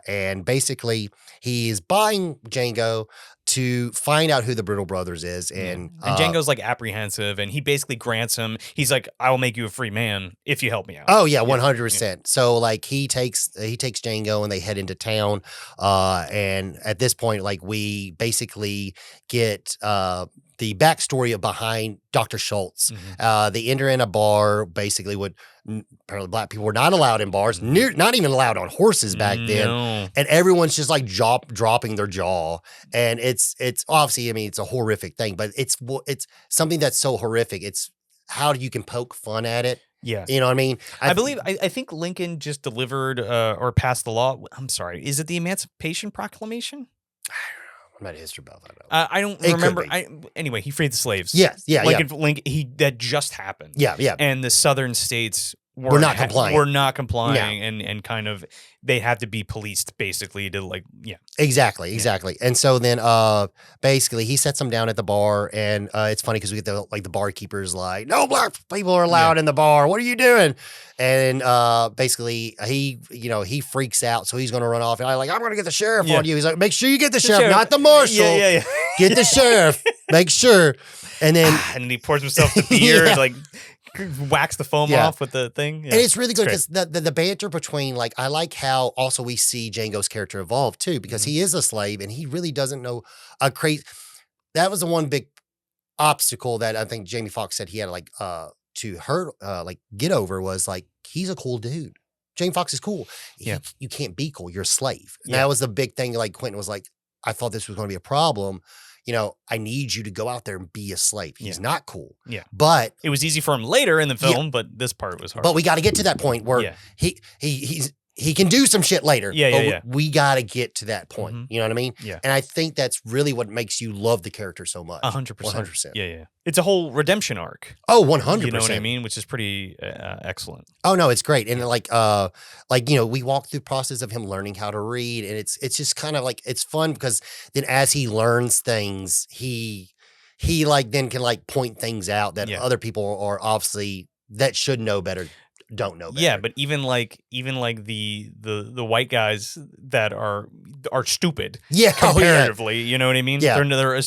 and basically he's buying Django to find out who the Brittle Brothers is, and Django's like apprehensive, and he basically grants him. He's like, "I will make you a free man if you help me out." Oh yeah, 100%. So like he takes Django, and they head into town, and at this point, like we basically get the backstory of behind Dr. Schultz. Mm-hmm. They enter in a bar, basically apparently black people were not allowed in bars, not even allowed on horses back then. And everyone's just like dropping their jaw. And it's obviously, I mean, it's a horrific thing, but it's something that's so horrific. It's how you can poke fun at it. Yeah. You know what I mean? I think Lincoln just delivered or passed the law. I'm sorry. Is it the Emancipation Proclamation? I'm not a history buff. I don't remember. Anyway, he freed the slaves. Yeah. Lincoln, that just happened. Yeah. And the southern states we're not complying. We're not complying, and kind of they have to be policed basically to like Exactly. And so then basically he sets them down at the bar, and it's funny because we get the barkeeper's like, no black people are allowed in the bar. What are you doing? And basically he freaks out, so he's gonna run off, and I'm gonna get the sheriff on you. He's like, make sure you get the sheriff, not the marshal. Yeah. Get the sheriff. Make sure. And then he pours himself the beer and like wax the foam off with the thing. And it's really good because the banter between, like, I like how also we see Django's character evolve too, because he is a slave and he really doesn't know a crazy. That was the one big obstacle that I think Jamie Foxx said he had to get over, was like, he's a cool dude. Jamie Foxx is cool. You can't be cool. You're a slave. And that was the big thing. Like Quentin was like, I thought this was going to be a problem. I need you to go out there and be a slave. He's not cool. Yeah. But it was easy for him later in the film, but this part was hard. But we got to get to that point where he can do some shit later. We got to get to that point. Mm-hmm. You know what I mean? Yeah. And I think that's really what makes you love the character so much. 100%. 100%. Yeah. It's a whole redemption arc. Oh, 100%. You know what I mean? Which is pretty excellent. Oh no, it's great. And we walk through the process of him learning how to read, and it's just kind of like, it's fun because then as he learns things, he then can point things out that other people are obviously that should know better. Don't know better. Yeah, but even the white guys that are stupid. Yeah, comparatively, you know what I mean? Yeah,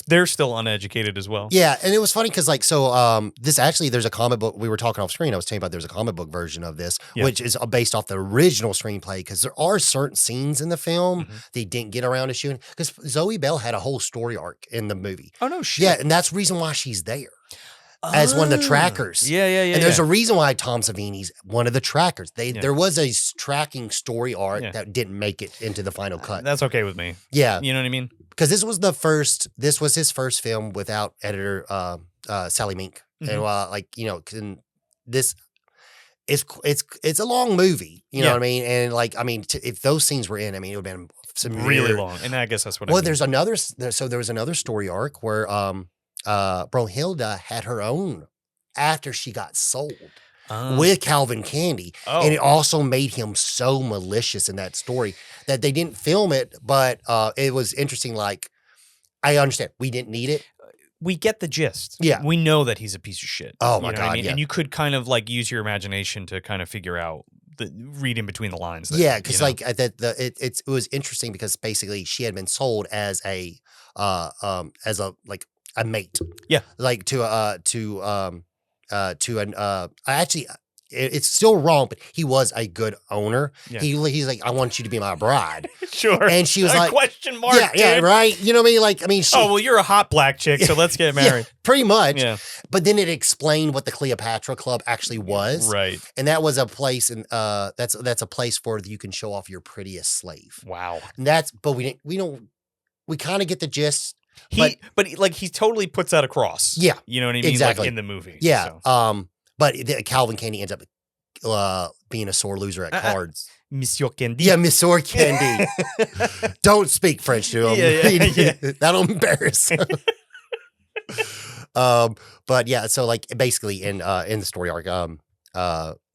they're still uneducated as well. Yeah, and it was funny because this actually, there's a comic book we were talking off screen. I was telling you about there's a comic book version of this, which is based off the original screenplay, because there are certain scenes in the film they didn't get around to shooting because Zoe Bell had a whole story arc in the movie. Oh no shit! Yeah, and that's the reason why she's there. As one of the trackers. Yeah. And there's a reason why Tom Savini's one of the trackers. There was a tracking story arc that didn't make it into the final cut. That's okay with me. Yeah. You know what I mean? Because this was his first film without editor Sally Mink. Mm-hmm. And this it's a long movie, you know what I mean? And if those scenes were in, it would have been really long. And I guess that's what I mean. There was another story arc where Brunhilde had her own after she got sold with Calvin Candy. And it also made him so malicious in that story that they didn't film it, but it was interesting. Like, I understand we didn't need it. We get the gist. Yeah. We know that he's a piece of shit. Oh my God. Yeah. And you could kind of use your imagination to kind of figure out read in between the lines. Because it was interesting because basically she had been sold as a mate. Yeah. It's still wrong, but he was a good owner. Yeah. He's like, I want you to be my bride. Sure. And she was like, question mark. Yeah, right. You know what I mean? You're a hot black chick, so let's get married. Yeah, pretty much. Yeah. But then it explained what the Cleopatra Club actually was. Right. And that was a place, and that's a place where you can show off your prettiest slave. Wow. And we kind of get the gist. He totally puts that across. Yeah. You know what I mean? Exactly. In the movie. Yeah. So. But Calvin Candy ends up being a sore loser at cards. Monsieur Candy. Yeah, Monsieur Candy. Don't speak French to him. Yeah. That'll embarrass him. But yeah, so basically in the story arc,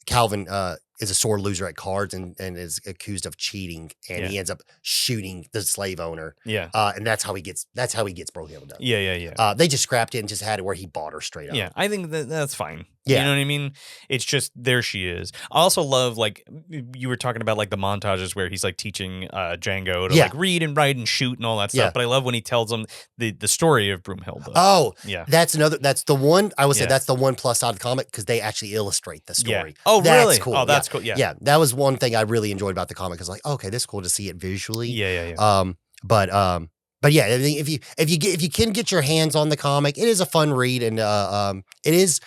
Calvin is a sore loser at cards and is accused of cheating, and he ends up shooting the slave owner. Yeah. And that's how he gets Brunhilde. Yeah. They just scrapped it and just had it where he bought her straight up. Yeah, I think that's fine. Yeah. You know what I mean? It's just, there she is. I also love, you were talking about, the montages where he's, teaching Django to, read and write and shoot and all that stuff. Yeah. But I love when he tells him the story of Brunhilde. Oh, yeah. That's the one, I would say that's the one plus side of the comic, because they actually illustrate the story. Yeah. Oh, that's really? Cool. Oh, that's cool. Yeah. Yeah, that was one thing I really enjoyed about the comic, because okay, this is cool to see it visually. Yeah. But yeah, I think if you can get your hands on the comic, it is a fun read, and it is.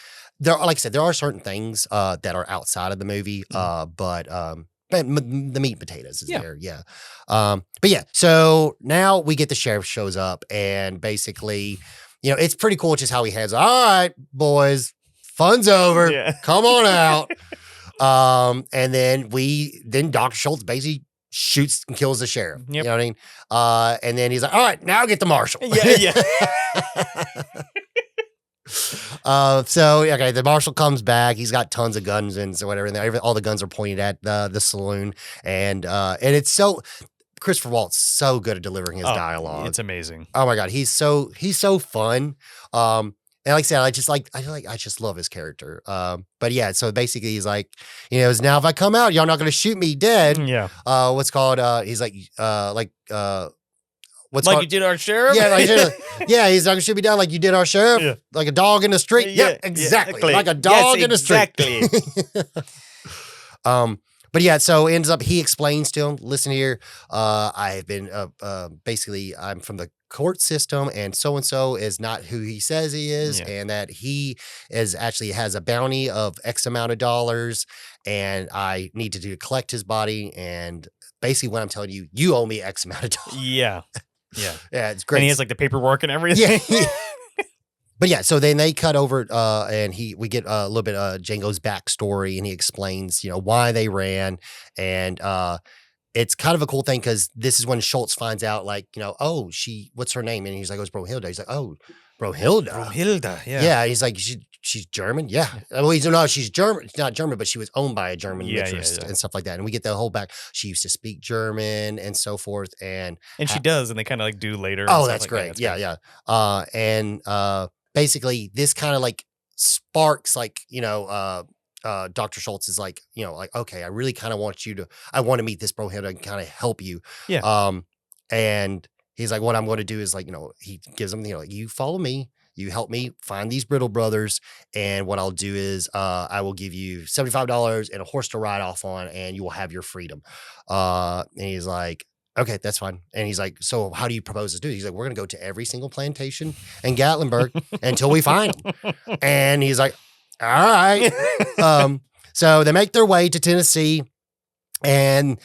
There, like I said, there are certain things that are outside of the movie, but the meat and potatoes is there, yeah. But yeah, so now we get the sheriff shows up, and basically, it's pretty cool just how he heads. All right, boys, fun's over. Yeah. Come on out. And then Dr. Schultz basically shoots and kills the sheriff. Yep. You know what I mean? And then he's like, all right, now get the marshal. Yeah. So okay, the marshal comes back. He's got tons of guns and so whatever. And all the guns are pointed at the saloon, and it's so Christopher Waltz so good at delivering his dialogue. It's amazing. Oh my god, he's so fun. And like I said, I just love his character. But yeah, so basically he's like, now if I come out, y'all not gonna shoot me dead. Yeah. What's called? He's like, what's like called? you did our sheriff? Yeah, he's not gonna shoot me down like you did our sheriff, Yeah. like a dog in the street. Yeah, exactly, like a dog in the street. But yeah, so it ends up he explains to him, listen here, I have been basically I'm from the court system, and so is not who he says he is, and that he is actually has a bounty of X amount of dollars, and I need to collect his body, and basically what I'm telling you, you owe me X amount of dollars. Yeah. Yeah, it's great. And he has like the paperwork and everything. Yeah. But yeah, so then they cut over, and we get a little bit of Django's backstory, and he explains, why they ran, and it's kind of a cool thing because this is when Schultz finds out, like, what's her name? And he's like, oh, it's Brohilda. He's like, oh, Brohilda. Brohilda, yeah. Yeah, he's like, she's German? Yeah. Well, no, she's German. She's not German, but she was owned by a German mistress and stuff like that. And we get the whole back. She used to speak German and so forth. And she does, and they kind of like do later. Oh, that's great. Yeah. And basically this kind of like sparks, like, Dr. Schultz is like, okay, I really kind of want to meet this Brohilda and kind of help you. Yeah. And he's like, what I'm going to do is like, he gives him, you follow me, you help me find these Brittle brothers. And what I'll do is, I will give you $75 and a horse to ride off on, and you will have your freedom. And he's like, okay, that's fine. And he's like, so how do you propose to do it? He's like, we're going to go to every single plantation in Gatlinburg until we find them. And he's like, all right. So they make their way to Tennessee, and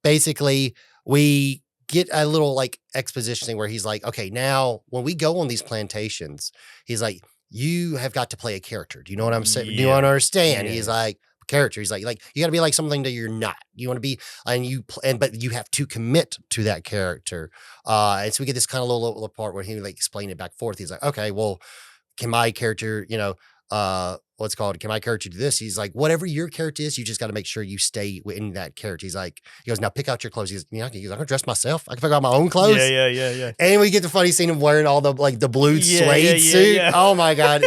basically we get a little like exposition thing where he's like, okay, now when we go on these plantations, he's like, you have got to play a character. Do you know what I'm saying? Do you understand? Yeah. He's like, character. He's like you got to be like something that you're not. You want to be, but you have to commit to that character. And so we get this kind of little part where he like explain it back and forth. He's like, okay, well, can my character, can my character do this? He's like, whatever your character is, you just got to make sure you stay in that character. He goes, now pick out your clothes. He's I can dress myself. I can pick out my own clothes. Yeah. And we get the funny scene of wearing all the blue suede suit. Yeah. Oh my God.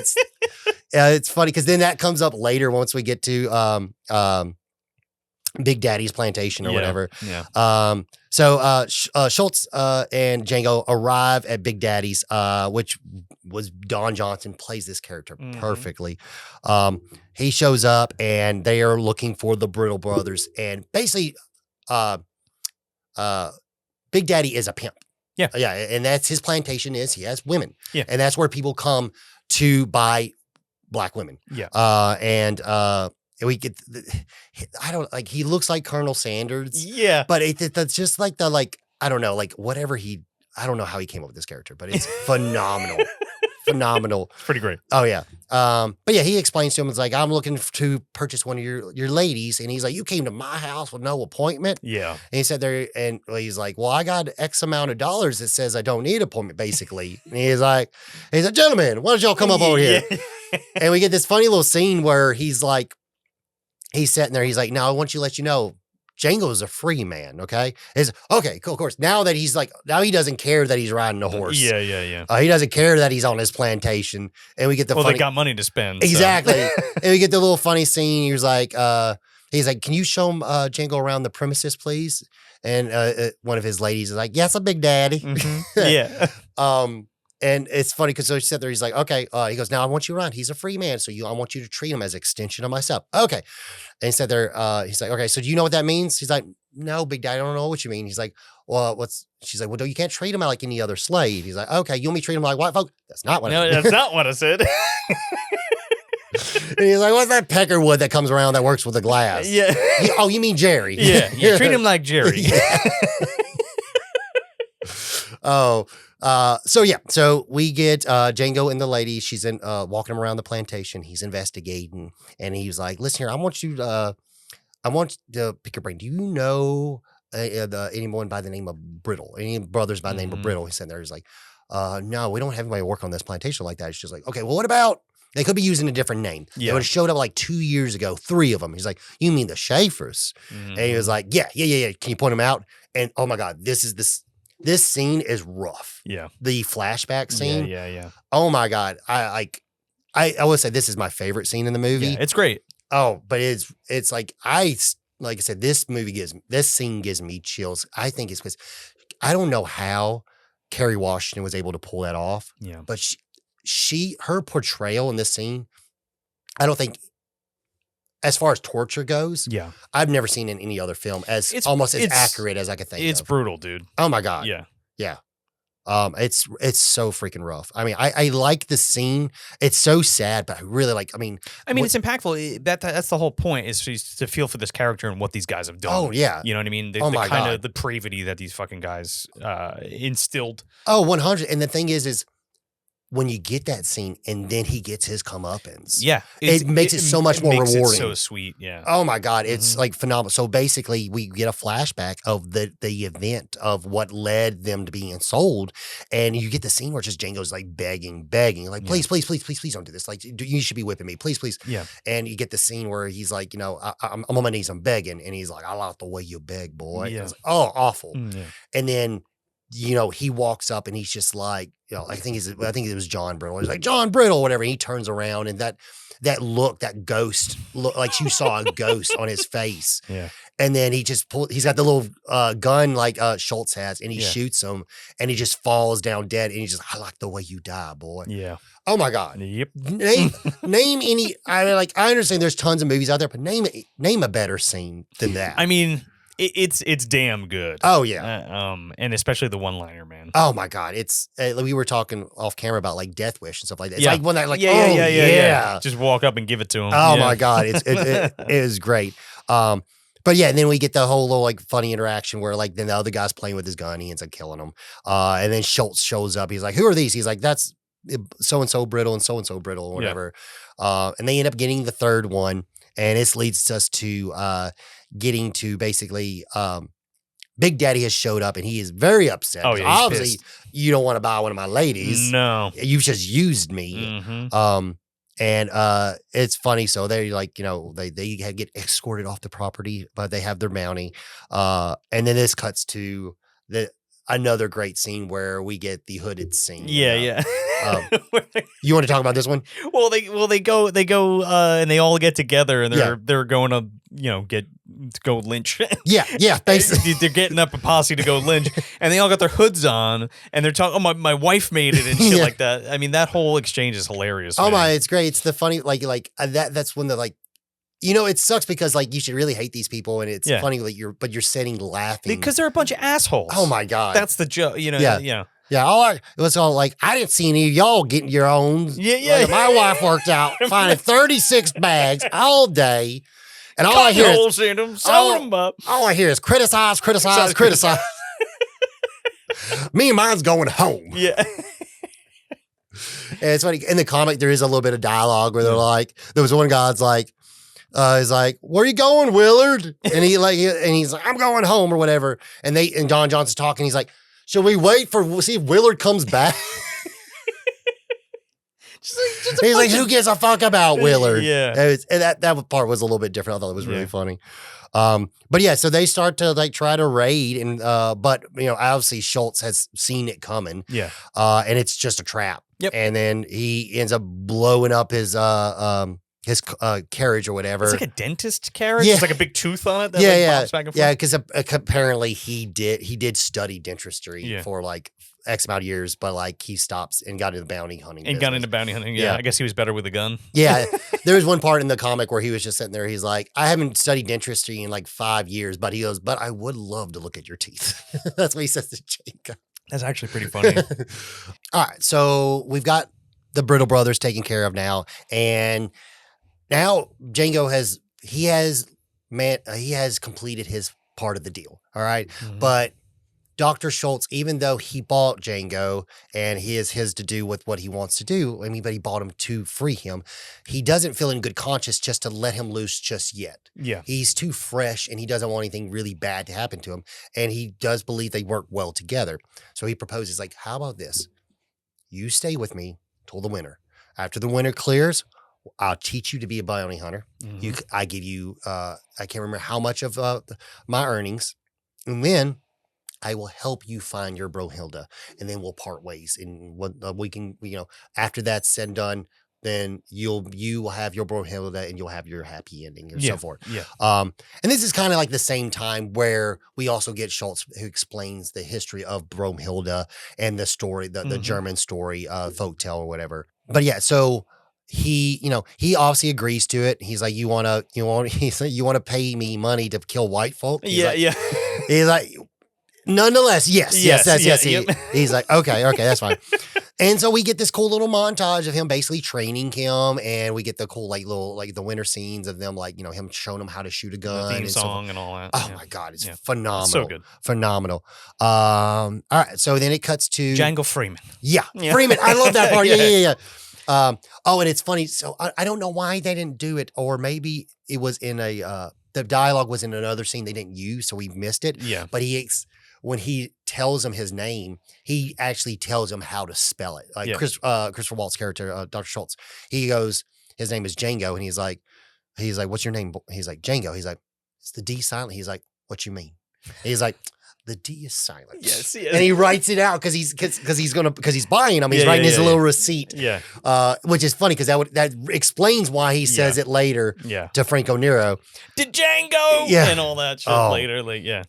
It's funny because then that comes up later once we get to Big Daddy's plantation or whatever. Yeah. So Schultz and Django arrive at Big Daddy's, which was Don Johnson plays this character perfectly. He shows up and they are looking for the Brittle brothers, and basically, Big Daddy is a pimp. Yeah, and that's his plantation. He has women. Yeah, and that's where people come to buy black women. Yeah, and we get, he looks like Colonel Sanders. Yeah. But that's just like I don't know, like whatever I don't know how he came up with this character, but it's phenomenal. Phenomenal. It's pretty great. Oh, yeah. But yeah, he explains to him, it's like, I'm looking to purchase one of your ladies. And he's like, you came to my house with no appointment? Yeah. And he said there, and he's like, well, I got X amount of dollars that says I don't need an appointment, basically. And he's like, gentlemen, why don't y'all come up over here? And we get this funny little scene where he's sitting there. He's like, now I want you to let you know, Django is a free man, okay? Okay, cool, of course. Now that now he doesn't care that he's riding a horse. Yeah. He doesn't care that he's on his plantation. And we get they got money to spend. Exactly. And we get the little funny scene. He's like, can you show him Django around the premises, please? And one of his ladies is like, yes, a Big Daddy. Mm-hmm. Yeah. And it's funny because he sat there, he's like, okay, he goes, now I want you around. He's a free man, so I want you to treat him as an extension of myself. Okay. And he said there, he's like, okay, so do you know what that means? He's like, no, Big Daddy, I don't know what you mean. He's like, well, she's like, well, you can't treat him like any other slave. He's like, okay, you want me to treat him like white folk? That's not what I mean. That's not what I said. And he's like, what's that peckerwood that comes around that works with the glass? Yeah. You mean Jerry? Yeah. You treat him like Jerry. So we get Django and the lady. She's walking him around the plantation. He's investigating, and he's like, "Listen here, I want to pick your brain. Do you know anyone by the name of Brittle? Any brothers by the name of Brittle?" He's sitting there. He's like, no, we don't have anybody work on this plantation like that. It's just like, okay, well, what about, they could be using a different name. They Yeah. would have showed up like 2 years ago, 3 of them. He's like, you mean the Schaefers? And he was like, yeah. Can you point them out? And oh my God, this scene is rough. Yeah. The flashback scene. Yeah. Oh my God. I would say this is my favorite scene in the movie. Yeah, it's great. Oh, but it's like like I said, this scene gives me chills. I think it's because I don't know how Kerry Washington was able to pull that off. Yeah. But her portrayal in this scene, I don't think, as far as torture goes, Yeah. I've never seen in any other film as It's accurate as I could think It's of. brutal, dude. Oh my God. Yeah. It's so freaking rough. I mean, I like the scene. It's so sad, but I really like, it's impactful. That's the whole point, is to feel for this character and what these guys have done. Oh yeah. You know what I mean? The Oh my kind God. of depravity that these fucking guys instilled. Oh, 100. And the thing is when you get that scene and then he gets his comeuppance. Yeah. It makes it so much more makes rewarding. It so sweet. Yeah. Oh my God. It's like phenomenal. So basically we get a flashback of the event of what led them to being sold. And you get the scene where just Django's like begging, like, please don't do this. Like, you should be whipping me. Please. Yeah. And you get the scene where he's like, I'm on my knees, I'm begging. And he's like, I like the way you beg, boy. Yeah. Like, oh, awful. Yeah. And then, he walks up and he's just like, I think it was John Brittle. He's like, John Brittle, whatever. And he turns around and that look, that ghost look, like you saw a ghost on his face. Yeah. And then he's got the little gun like Schultz has, and he shoots him and he just falls down dead. And he's just, I like the way you die, boy. Yeah. Oh my God. Yep. Name any, I understand there's tons of movies out there, but name a better scene than that. I mean, it's damn good. Oh yeah. And especially the one-liner, man. Oh my God. It's, we were talking off camera about like Death Wish and stuff like that. It's Yeah. like one that like, yeah. Just walk up and give it to him. Oh Yeah. my God. It is great. But yeah, and then we get the whole little like funny interaction where like then the other guy's playing with his gun. He ends up killing him. And then Schultz shows up. He's like, who are these? He's like, that's so-and-so Brittle and so-and-so Brittle or whatever. Yeah. And they end up getting the third one. And this leads us to getting to basically Big Daddy has showed up and he is very upset. Oh, yeah, obviously, you don't want to buy one of my ladies. No. You've just used me. Mm-hmm. And it's funny. So they like, they get escorted off the property, but they have their bounty. And then this cuts to another great scene where we get the hooded scene. Yeah. You want to talk about this one? Well, they go and they all get together and they're going to go lynch. Yeah, basically. They're getting up a posse to go lynch, and they all got their hoods on, and they're talking, oh, my wife made it and shit like that. I mean, that whole exchange is hilarious. Oh man. my, it's great. It's the funny, that's when the like, it sucks because like you should really hate these people, and it's funny like you're sitting laughing because they're a bunch of assholes. Oh my God, that's the joke. Yeah. It was all like, I didn't see any of y'all getting your own. Yeah. Like, my wife worked out finding 36 bags all day. And all I hear is, them up. All I hear is criticize. Me and mine's going home. Yeah. And it's funny. In the comic, there is a little bit of dialogue where they're like, there was one guy's like, he's like, where you going, Willard? And he's like, I'm going home or whatever. And Don Johnson's talking. He's like, should we see if Willard comes back? He's like, who gives a fuck about Willard? Yeah. And that part was a little bit different. I thought it was really funny. But yeah, so they start to like try to raid, and but obviously Schultz has seen it coming. Yeah. And it's just a trap. Yep. And then he ends up blowing up his carriage or whatever. It's like a dentist carriage. Yeah. It's like a big tooth on it. That pops back and forth. Yeah, because apparently he did study dentistry for like X amount of years, but like he stops and got into bounty hunting. Got into bounty hunting. Yeah. I guess he was better with a gun. Yeah. There was one part in the comic where he was just sitting there. He's like, I haven't studied dentistry in like 5 years, but he goes, but I would love to look at your teeth. That's what he says to Jake. That's actually pretty funny. All right. So we've got the Brittle brothers taken care of now. And now Django has completed his part of the deal. All right. Mm-hmm. But Dr. Schultz, even though he bought Django and he is his to do with what he wants to do, but he bought him to free him, he doesn't feel in good conscience just to let him loose just yet. Yeah. He's too fresh and he doesn't want anything really bad to happen to him. And he does believe they work well together. So he proposes, like, how about this? you stay with me till the winter. After the winter clears, I'll teach you to be a bounty hunter. I give you, I can't remember how much of my earnings. And then I will help you find your Brohilda. And then we'll part ways. And what we can, after that's said and done, then you will have your Brohilda and you'll have your happy ending and so forth. Yeah. And this is kind of like the same time where we also get Schultz, who explains the history of Bromhilda and the story, the German story, folktale or whatever. But yeah, so he obviously agrees to it. He's like, you want to pay me money to kill white folk? He's like, nonetheless, yes. He's like, okay, that's fine. And so we get this cool little montage of him basically training him, and we get the cool the winter scenes of them him showing him how to shoot a gun, the theme and song and all that. Oh my God, it's phenomenal, so good, phenomenal. All right, so then it cuts to Django Freeman. Yeah, Freeman. I love that part. Yeah. And it's funny. So I don't know why they didn't do it, or maybe it was in the dialogue was in another scene they didn't use, so we missed it. Yeah, but when he tells him his name, he actually tells him how to spell it. Like Christopher Waltz's character, Dr. Schultz, he goes, his name is Django, and he's like, what's your name? He's like, Django. He's like, is the D silent? He's like, what you mean? He's like, the D is silent. Yes. And he writes it out because he's buying them. He's writing his little receipt. Yeah. Which is funny because that explains why he says it later. To Franco Nero. To Django. And all that shit later.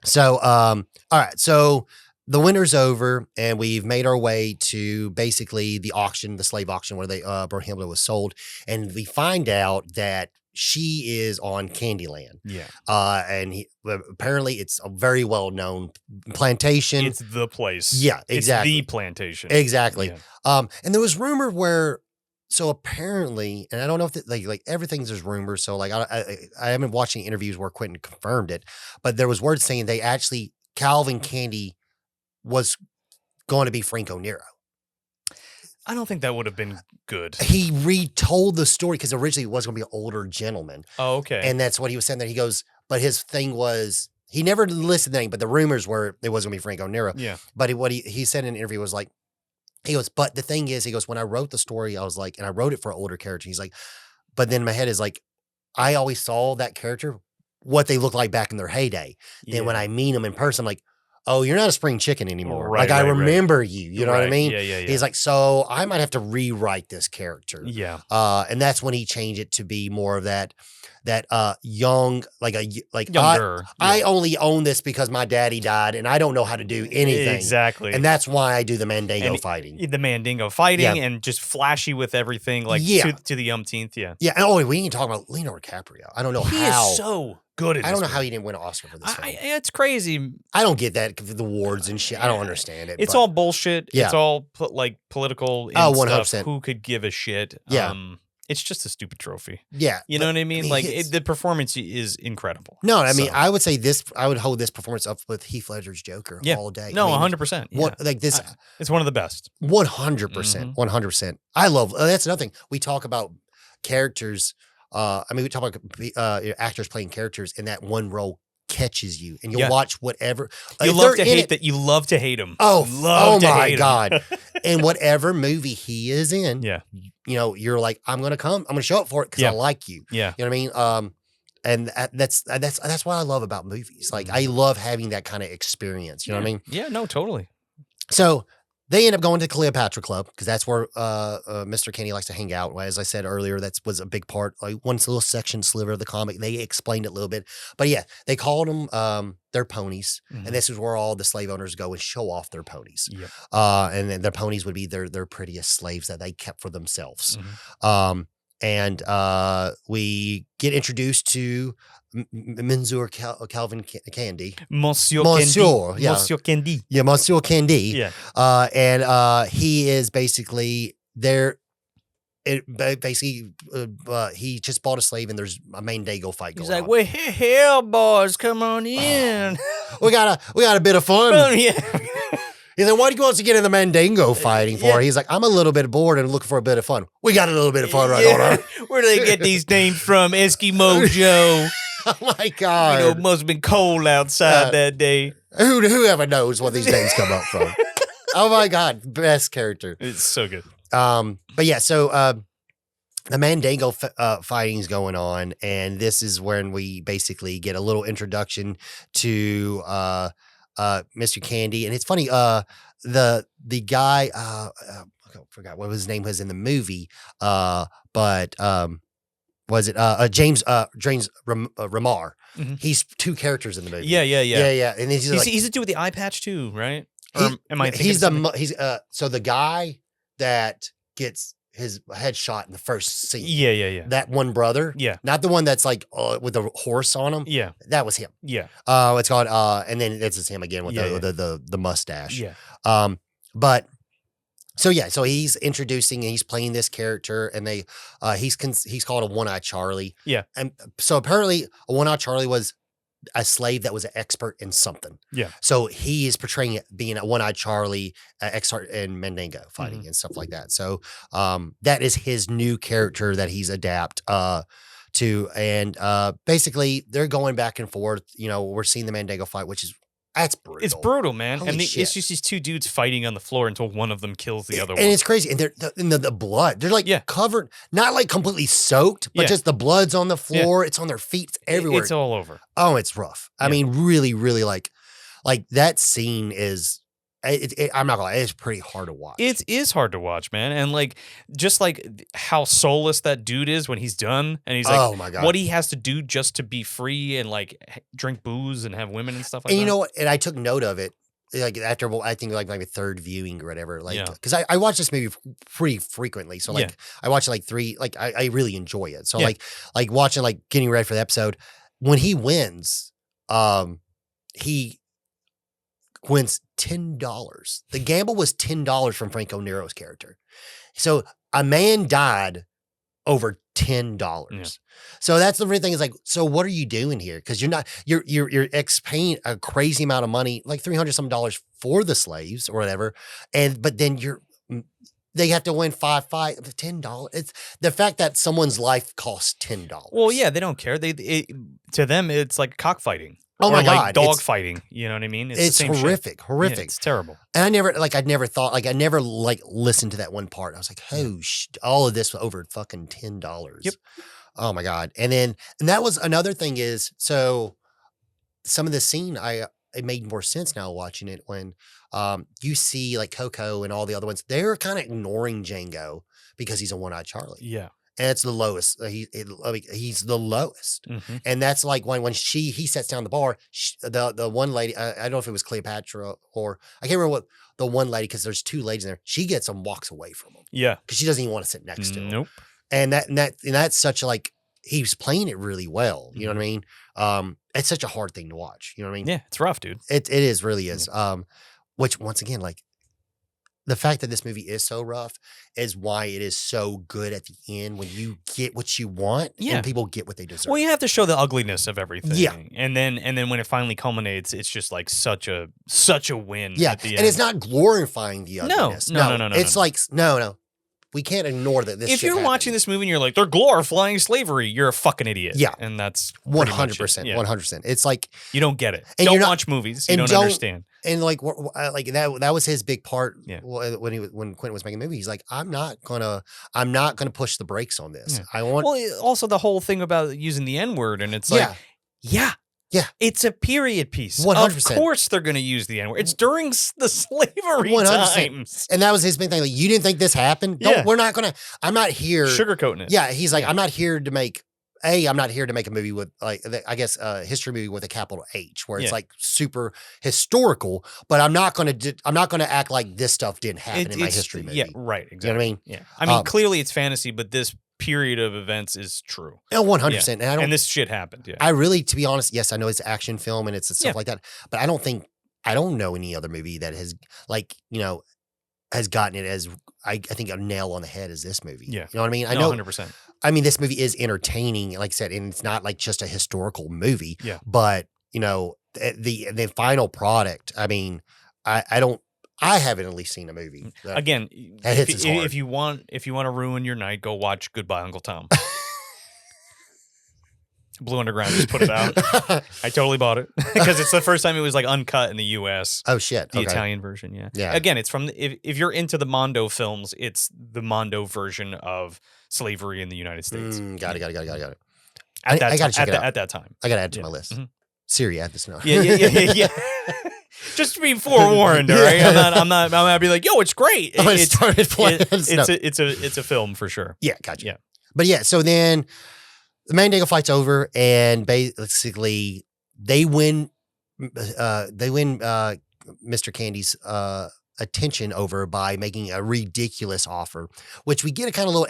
So, all right. So the winter's over, and we've made our way to basically the auction, the slave auction where Brohilda was sold, and we find out that she is on Candyland. And apparently it's a very well known plantation. It's the place. Yeah, exactly. It's the plantation. Exactly. And there was rumor where. So apparently, and I don't know if like everything's just rumors. So like I haven't watched any interviews where Quentin confirmed it, but there was word saying they actually Calvin Candy was going to be Franco Nero. I don't think that would have been good. He retold the story because originally it was going to be an older gentleman. Oh, okay. And that's what he was saying there. He goes, but his thing was he never listed the name, but the rumors were it was going to be Franco Nero. Yeah. But what he said in an interview was like. He goes, but the thing is, he goes, when I wrote the story, I was like, and I wrote it for an older character. He's like, but then my head is like, I always saw that character, what they look like back in their heyday. Then when I meet them in person, I'm like, oh, you're not a spring chicken anymore. I remember you. You know what I mean? Yeah. He's like, so I might have to rewrite this character. Yeah. And that's when he changed it to be more of that young, younger. I only own this because my daddy died and I don't know how to do anything. Exactly. And that's why I do the Mandingo fighting. The Mandingo fighting and just flashy with everything, to the umpteenth. Yeah. Yeah. And we ain't talking about Leonardo DiCaprio. I don't know how. He is so good at I don't know how he didn't win an Oscar for this film. It's crazy. I don't get that, the awards and shit. I don't understand it. It's all bullshit. Yeah. It's all political Oh, stuff. 100%. Who could give a shit? Yeah. It's just a stupid trophy. Yeah. You know what I mean? The performance is incredible. No, I mean, I would say I would hold this performance up with Heath Ledger's Joker all day. No, I mean, 100%. What, like this? It's one of the best. 100%. 100%. I love, that's another thing. We talk about characters. We talk about actors playing characters, and that one role catches you, and you'll watch whatever. You love to hate that. You love to hate him. Oh my God! And whatever movie he is in, you're like, I'm gonna show up for it because I like you. Yeah, you know what I mean. And that's what I love about movies. Like I love having that kind of experience. You know what I mean? Yeah, no, totally. So they end up going to Cleopatra Club because that's where Mr. Kenny likes to hang out. As I said earlier, that was a big part, like one little section sliver of the comic. They explained it a little bit. But yeah, they called them their ponies. And this is where all the slave owners go and show off their ponies. Yep. And then their ponies would be their prettiest slaves that they kept for themselves. And we get introduced to Monsieur Calvin Candy. Monsieur Candy. Yeah. Monsieur Candy. Yeah, Monsieur Candy. Yeah. And he is basically there. Basically, he just bought a slave, and there's a Mandingo fight going on. He's like, well, here, boys, come on in. we got a bit of fun. Yeah. He's like, what do you want to get in the Mandingo fighting for? Yeah. He's like, I'm a little bit bored and looking for a bit of fun. We got a little bit of fun right on. Where do they get these names from? Eskimo Joe. Oh my God. It must have been cold outside that day. Whoever knows where these names come up from. Oh my God, best character. It's so good. But yeah, so the Mandingo fighting's going on, and this is when we basically get a little introduction to Mr. Candy, and it's funny. The guy, I forgot what his name was in the movie, but was it James Remar? Mm-hmm. He's two characters in the movie. Yeah. And he's the dude with the eye patch too, right? Or am I? He's so the guy that gets his head shot in the first scene. Yeah. That one brother. Yeah. Not the one that's like with a horse on him. Yeah. That was him. Yeah. It's called and then this is him again with the mustache. Yeah. But so he's introducing and he's playing this character, and he's called a One-Eye Charlie. Yeah. And so apparently a One-Eye Charlie was a slave that was an expert in something. Yeah. So he is portraying it being a One-Eyed Charlie, expert in Mandingo fighting and stuff like that. So that is his new character that he's adapt to. And basically they're going back and forth. We're seeing the Mandingo fight, that's brutal. It's brutal, man. Holy and shit. it's just these two dudes fighting on the floor until one of them kills the other one. And it's crazy. And the blood, they're like covered, not like completely soaked, but just the blood's on the floor. It's on their feet. It's everywhere. It's all over. Oh, it's rough. I mean, really, really like that scene is, I'm not gonna lie, it's pretty hard to watch. It is hard to watch, man. And just how soulless that dude is when he's done, and he's like, oh my God, what he has to do just to be free and drink booze and have women and stuff like that. And you know what? And I took note of it, after I think my third viewing or whatever, because I watch this movie pretty frequently. So I watch it three, I really enjoy it. So like watching, getting ready for the episode, when he wins, he wins $10. The gamble was $10 from Franco Nero's character. So a man died over $10. Yeah. So that's the real thing, is so what are you doing here? Because you're paying a crazy amount of money, like $300 some for the slaves or whatever, but then they have to win $10. It's the fact that someone's life costs $10. Well, yeah, they don't care. To them, it's like cockfighting. Oh my God, dog fighting. You know what I mean? It's horrific. Yeah, it's terrible. And I never listened to that one part. I was like, oh, all of this over fucking $10. Yep. Oh my God. And that was another thing is, so some of the scene, it made more sense now watching it when you see Coco and all the other ones, they're kind of ignoring Django because he's a One-Eyed Charlie. Yeah. And it's the lowest. He's the lowest. Mm-hmm. And that's when he sets down the bar, the one lady, I don't know if it was Cleopatra or I can't remember what the one lady, because there's two ladies in there. She gets him, walks away from him. Yeah. Because she doesn't even want to sit next to him. Nope. And that's such he's playing it really well. You know what I mean? It's such a hard thing to watch. You know what I mean? Yeah, it's rough, dude. It is, really is. Yeah. Which once again, the fact that this movie is so rough is why it is so good at the end, when you get what you want and people get what they deserve. Well, you have to show the ugliness of everything. Yeah. And then when it finally culminates, it's just such a win. Yeah. At the end. And it's not glorifying the ugliness. No. It's no. We can't ignore that this If you're watching this movie and you're like, they're glorifying slavery, you're a fucking idiot. Yeah. And that's 100%. 100%. It's you don't get it. And don't watch movies. You don't understand. And that was his big part when Quentin was making the movie. He's like, I'm not gonna push the brakes on this. Yeah. Also the whole thing about using the N-word, and it's yeah, it's a period piece. 100%. Of course they're going to use the N-word. It's during the slavery 100%. times. And that was his big thing. You didn't think this happened? No, we're not going to. I'm not here. Sugarcoating it. Yeah, he's like, I'm not here to make. I'm not here to make a movie with I guess a history movie with a capital H, where it's super historical. But I'm not going to act like this stuff didn't happen in my history movie. Yeah, right. Exactly. You know what I mean? Yeah. I mean, clearly it's fantasy, but this period of events is true. 100%. And this shit happened. Yeah. I really, to be honest, yes, I know it's an action film and it's stuff like that, but I don't know any other movie that has has gotten it as I think a nail on the head as this movie. Yeah. You know what I mean? I know 100%. I mean, this movie is entertaining, like I said, and it's not just a historical movie. Yeah. But the final product, I mean, I haven't at least seen a movie. Again, if you want to ruin your night, go watch Goodbye, Uncle Tom. Blue Underground just put it out. I totally bought it because it's the first time it was like uncut in the U.S. Oh shit! The Okay. Italian version, yeah. Yeah. Again, it's from if you're into the Mondo films, it's the Mondo version of slavery in the United States. Got it. At that I gotta check it out. at that time. I gotta add to Yeah. my list. Mm-hmm. Siri, add this now. Yeah. Just to be forewarned, all right? I'm not be like, yo, it's great. I started playing. It's a film for sure. Yeah, gotcha. Yeah. But yeah, so then the Mandingo fight's over, and basically they win. Mr. Candy's attention over by making a ridiculous offer, which we get a kind of little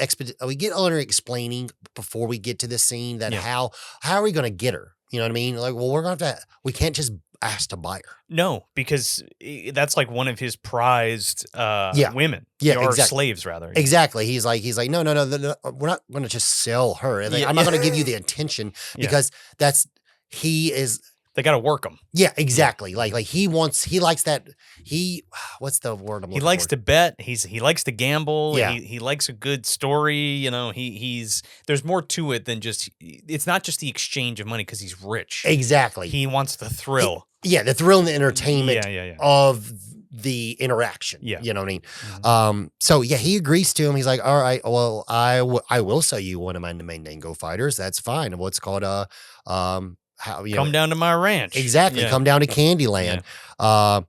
we get Eleanor explaining before we get to this scene that how are we going to get her? You know what I mean? Like, well, we're going to have to. We can't just ask to buy her. No, because that's like one of his prized women. Yeah, or exactly. slaves rather. Exactly. He's like, no, we're not going to just sell her. I'm not going to give you the attention because he is. They got to work him. Yeah, exactly. Like he likes that. What's the word I'm looking for? He likes to bet. He likes to gamble. Yeah. He likes a good story. You know, there's more to it than just, it's not just the exchange of money because he's rich. Exactly. He wants the thrill. The thrill and the entertainment of the interaction. Yeah. You know what I mean? Mm-hmm. So yeah, he agrees to him. He's like, all right, well, I will sell you one of my Mandingo fighters. That's fine. What's called come down to my ranch. Exactly. Yeah. Come down to Candyland. And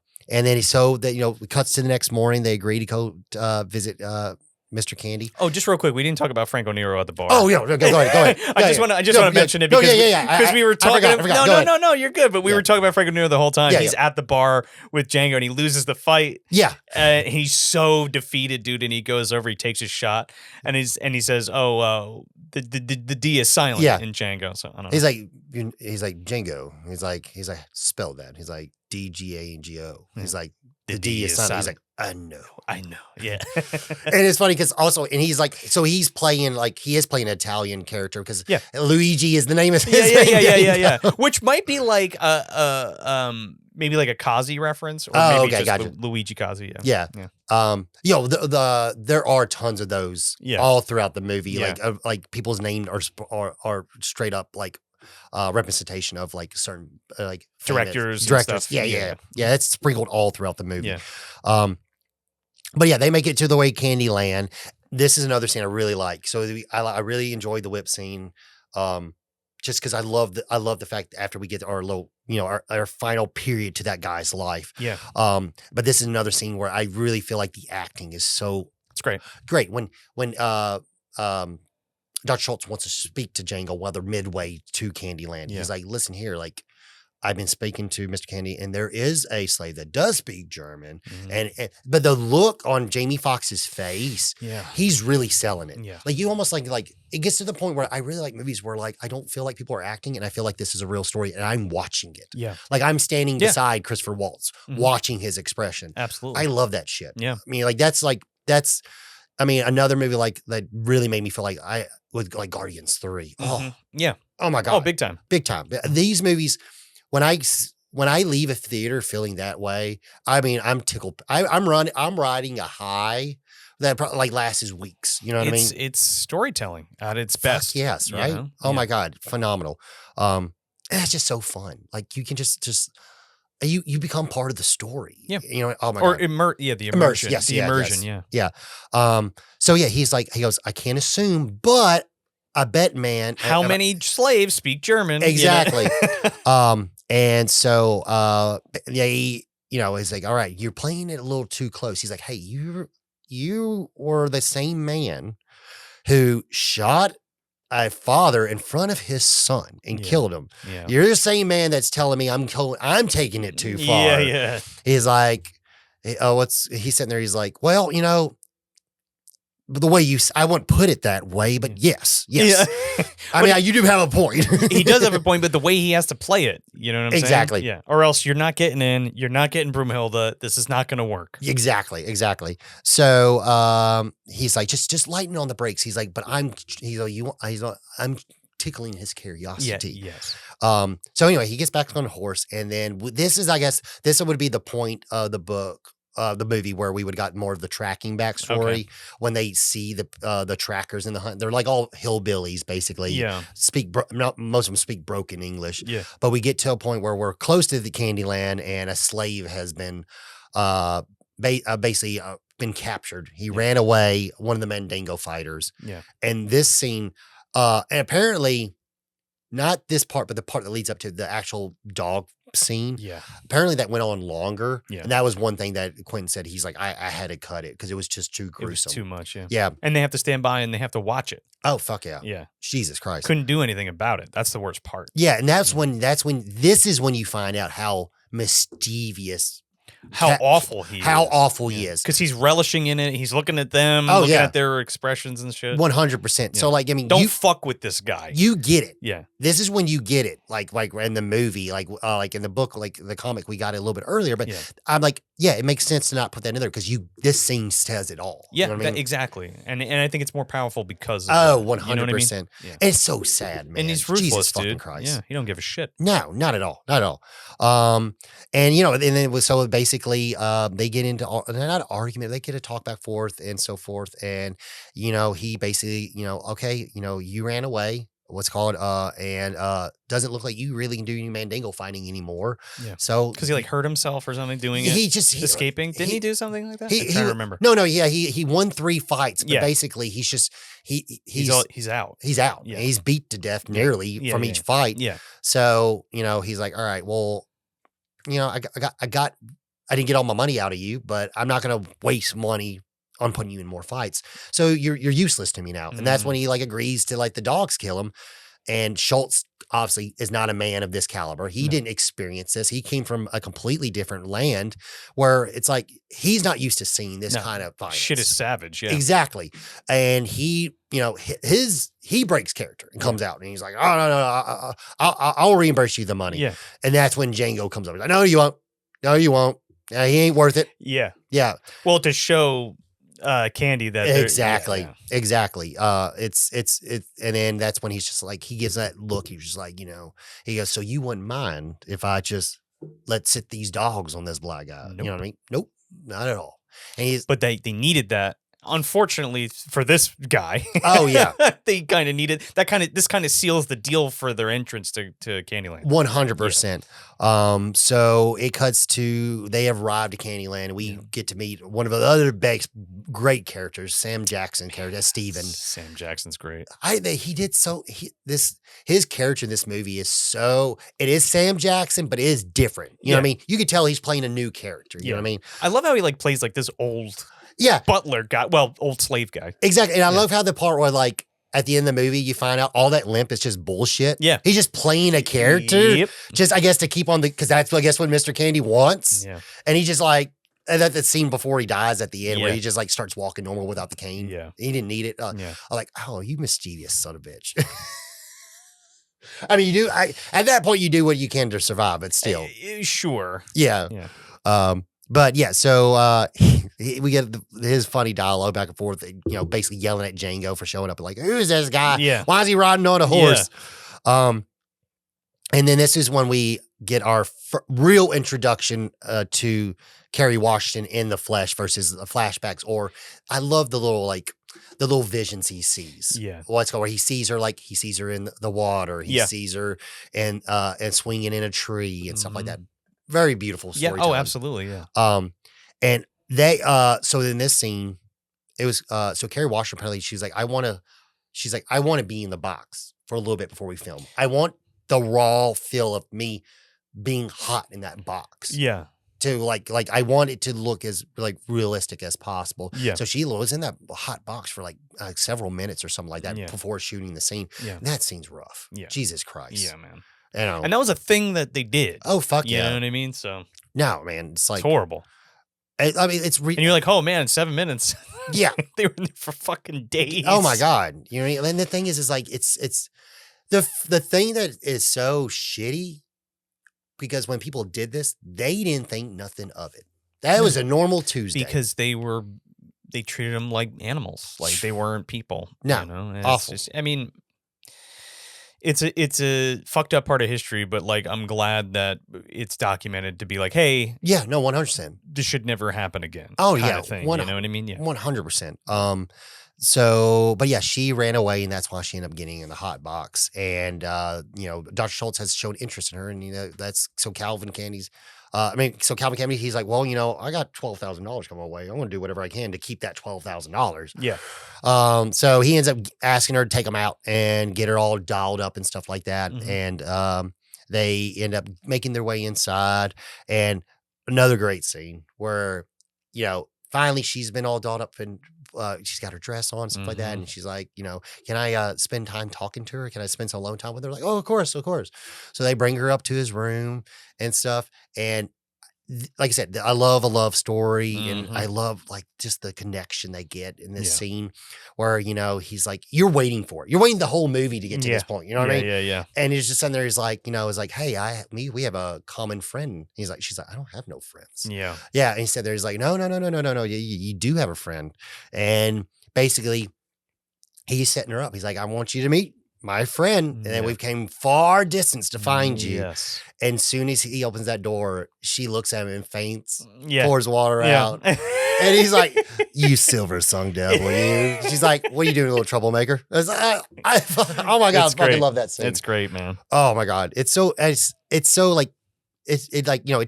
then it cuts to the next morning. They agree to go visit Mr. Candy. Oh, just real quick, we didn't talk about Franco Nero at the bar. Oh yeah, go ahead. I just want to mention it because we were talking. I forgot. No, you're good. But we were talking about Franco Nero the whole time. Yeah, He's at the bar with Django and he loses the fight. Yeah, he's so defeated, dude. And he goes over, he takes his shot, and he says, "Oh, the D is silent in Django." So I don't know. He's like Django. He's like spell that. He's like DGANGO. He's like the D is silent. He's like, I know. Yeah. And it's funny because he's like, so he is playing an Italian character because Luigi is the name of his Yeah. Which might be like maybe like a Kazi reference or maybe just gotcha. Luigi Kazi. Yeah. There are tons of those all throughout the movie. Like people's names are straight up like representation of like certain like directors. Stuff. Yeah. It's sprinkled all throughout the movie. But yeah, they make it to the way Candyland. This is another scene I really like. So I really enjoyed the whip scene, just because I love the fact that after we get our little, our final period to that guy's life. Yeah. But this is another scene where I really feel like the acting is so. It's great. Great when Dr. Schultz wants to speak to Django while they're midway to Candyland. He's like, listen here, like, I've been speaking to Mr. Candy, and there is a slave that does speak German. Mm-hmm. But the look on Jamie Foxx's face, he's really selling it. Yeah. Like you almost like it gets to the point where I really like movies where like I don't feel like people are acting, and I feel like this is a real story, and I'm watching it. Yeah. Like I'm standing beside Christopher Waltz, watching his expression. Absolutely. I love that shit. Yeah. I mean, that's another movie like that really made me feel like with like Guardians 3. Oh, yeah. Oh my God. Oh, big time. Big time. These movies, when I leave a theater feeling that way, I mean, I'm tickled. I'm riding a high that probably lasts weeks. You know what I mean? It's storytelling at its best. Yes, right? Oh my God. Phenomenal. And that's just so fun. Like you can just you become part of the story. Yeah. Oh my God. The immersion. Yes. The immersion. Yes. Yeah. So yeah, he goes, I can't assume, but I bet, man. How many slaves speak German? Exactly. And so he's like, all right, you're playing it a little too close. He's like, hey, you were the same man who shot a father in front of his son and killed him. Yeah. You're the same man that's telling me I'm taking it too far. Yeah. He's like, he's sitting there. He's like, well, the way I wouldn't put it that way, but yes. Yeah. I mean, you do have a point. He does have a point, but the way he has to play it, you know what I'm saying? Exactly. Yeah. Or else you're not getting in. You're not getting Broomhilda. This is not going to work. Exactly. So he's like, just lighten on the brakes. He's like, but I'm tickling his curiosity. Yeah, yes. So anyway, he gets back on the horse, and then this would be the point of the book the movie where we would have gotten more of the tracking backstory when they see the trackers in the hunt. They're like all hillbillies, basically. Yeah. Most of them speak broken English. Yeah. But we get to a point where we're close to the Candyland, and a slave has been basically been captured. He ran away, one of the Mandingo fighters. Yeah. And this scene, and apparently not this part, but the part that leads up to the actual dog scene. Yeah. Apparently that went on longer. Yeah. And that was one thing that Quentin said. He's like, I had to cut it because it was just too gruesome. It was too much. Yeah. Yeah. And they have to stand by and they have to watch it. Oh, fuck yeah. Yeah. Jesus Christ. Couldn't do anything about it. That's the worst part. Yeah. And this is when you find out how mischievous, How awful he is. Because he's relishing in it. He's looking at them, looking at their expressions and shit. 100%. So, like, I mean, don't fuck with this guy. You get it. Yeah. This is when you get it. Like in the movie, like in the book, like the comic, we got it a little bit earlier. But I'm like, yeah, it makes sense to not put that in there because this scene says it all. Yeah, you know what I mean? Exactly. And I think it's more powerful because of 100%. You know what I mean? Yeah. It's so sad, man. And he's ruthless, Jesus dude. fucking Christ. Yeah, he don't give a shit. No, not at all. Not at all. And you know, and then it was so basically, they get into not an argument, they get a talk back forth and so forth. And, you know, he basically, you know, okay, you know, you ran away, what's called, and doesn't look like you really can do any Mandingo fighting anymore. Yeah. So because he like hurt himself or something doing it. Escaping. Didn't he do something like that? I can't remember. No, yeah, he won 3 fights, but basically he's just he's out. He's out. Yeah. He's beat to death nearly from each fight. Yeah. So, you know, he's like, all right, well, you know, I didn't get all my money out of you, but I'm not going to waste money on putting you in more fights. So you're useless to me now. And that's when he like agrees to like the dogs kill him. And Schultz obviously is not a man of this caliber. He didn't experience this. He came from a completely different land where it's like, he's not used to seeing this kind of violence. Shit is savage. Yeah, exactly. And he, you know, he breaks character and comes out and he's like, oh, no, I'll reimburse you the money. Yeah. And that's when Django comes over. He's like, no, you won't. No, you won't. He ain't worth it. Yeah. Yeah. Well, to show Candy that exactly. It's and then that's when he's just like, he gives that look. He's just like, you know, he goes, so you wouldn't mind if I just let sit these dogs on this black guy? Nope. You know what I mean? Nope, not at all. And but they needed that. Unfortunately for this guy, oh yeah, they kind of needed that. This kind of seals the deal for their entrance to Candyland. 100%. So it cuts to they have arrived at Candyland. We get to meet one of the other great characters, Sam Jackson character, as Steven. Sam Jackson's great. His character in this movie is it is Sam Jackson, but it is different. You know what I mean? You could tell he's playing a new character. You know what I mean? I love how he like plays like this old. Butler guy. Well, old slave guy. Exactly. And I love how the part where like at the end of the movie, you find out all that limp is just bullshit. Yeah. He's just playing a character. Yep. Just, I guess, to keep on because that's, I guess, what Mr. Candy wants. Yeah. And he just like, and that scene before he dies at the end where he just like starts walking normal without the cane. Yeah. He didn't need it. I'm like, oh, you mischievous son of a bitch. I mean, you do, at that point, you do what you can to survive, but still. Sure. Yeah. Yeah. But yeah, so we get his funny dialogue back and forth, you know, basically yelling at Django for showing up. Like, who's this guy? Yeah. Why is he riding on a horse? Yeah. And then this is when we get our real introduction to Kerry Washington in the flesh versus the flashbacks. Or I love the little visions he sees. Yeah. What's called where he sees her in the water. He sees her and swinging in a tree and stuff like that. Very beautiful story. Yeah. Oh, absolutely. Yeah. And they, so in this scene, it was, so Kerry Washington, apparently she's like, I want to be in the box for a little bit before we film. I want the raw feel of me being hot in that box. Yeah. To like I want it to look as like realistic as possible. Yeah. So she was in that hot box for like several minutes or something like that before shooting the scene. Yeah. And that scene's rough. Yeah. Jesus Christ. Yeah, man. And that was a thing that they did. Oh, fuck yeah. You know what I mean? So no, man, it's like horrible. I mean, it's and you're like, oh man, 7 minutes. Yeah, they were in there for fucking days. Oh my god, you know. And the thing is like it's the thing that is so shitty because when people did this, they didn't think nothing of it. That was a normal Tuesday because they treated them like animals, like they weren't people. No, you know? Awful. Just, I mean. it's a fucked up part of history, but like I'm glad that it's documented to be like, hey, Yeah, no, 100%. this should never happen again. Oh, kind yeah, of thing. You know what I mean? Yeah. 100%. So, but yeah, she ran away, and that's why she ended up getting in the hot box. And Dr. Schultz has shown interest in her, and that's so Calvin Candy's. So Calvin Candy, he's like, well, I got $12,000 coming my way. I'm going to do whatever I can to keep that $12,000. Yeah. So he ends up asking her to take him out and get her all dialed up and stuff like that. Mhm. And they end up making their way inside, and another great scene where, finally she's been all dolled up and she's got her dress on, stuff like that. And she's like, can I spend time talking to her? Can I spend some alone time with her? Like, oh, of course, of course. So they bring her up to his room and stuff. And like I said, I love a love story, and I love like just the connection they get in this scene where, he's like, you're waiting for it. You're waiting the whole movie to get to this point. You know what I mean? Yeah. And he's just sitting there. He's like, hey, we have a common friend. She's like, I don't have no friends. Yeah. Yeah. And he said there, he's like, no. You do have a friend. And basically he's setting her up. He's like, I want you to meet my friend. And then we've came far distance to find you. Yes. And soon as he opens that door, she looks at him and faints, Yeah. pours water out. And he's like, you silver sung devil, you. She's like, what are you doing, little troublemaker? I was like, oh my God, I fucking love that scene. It's great, man. Oh my God. It's so like, it's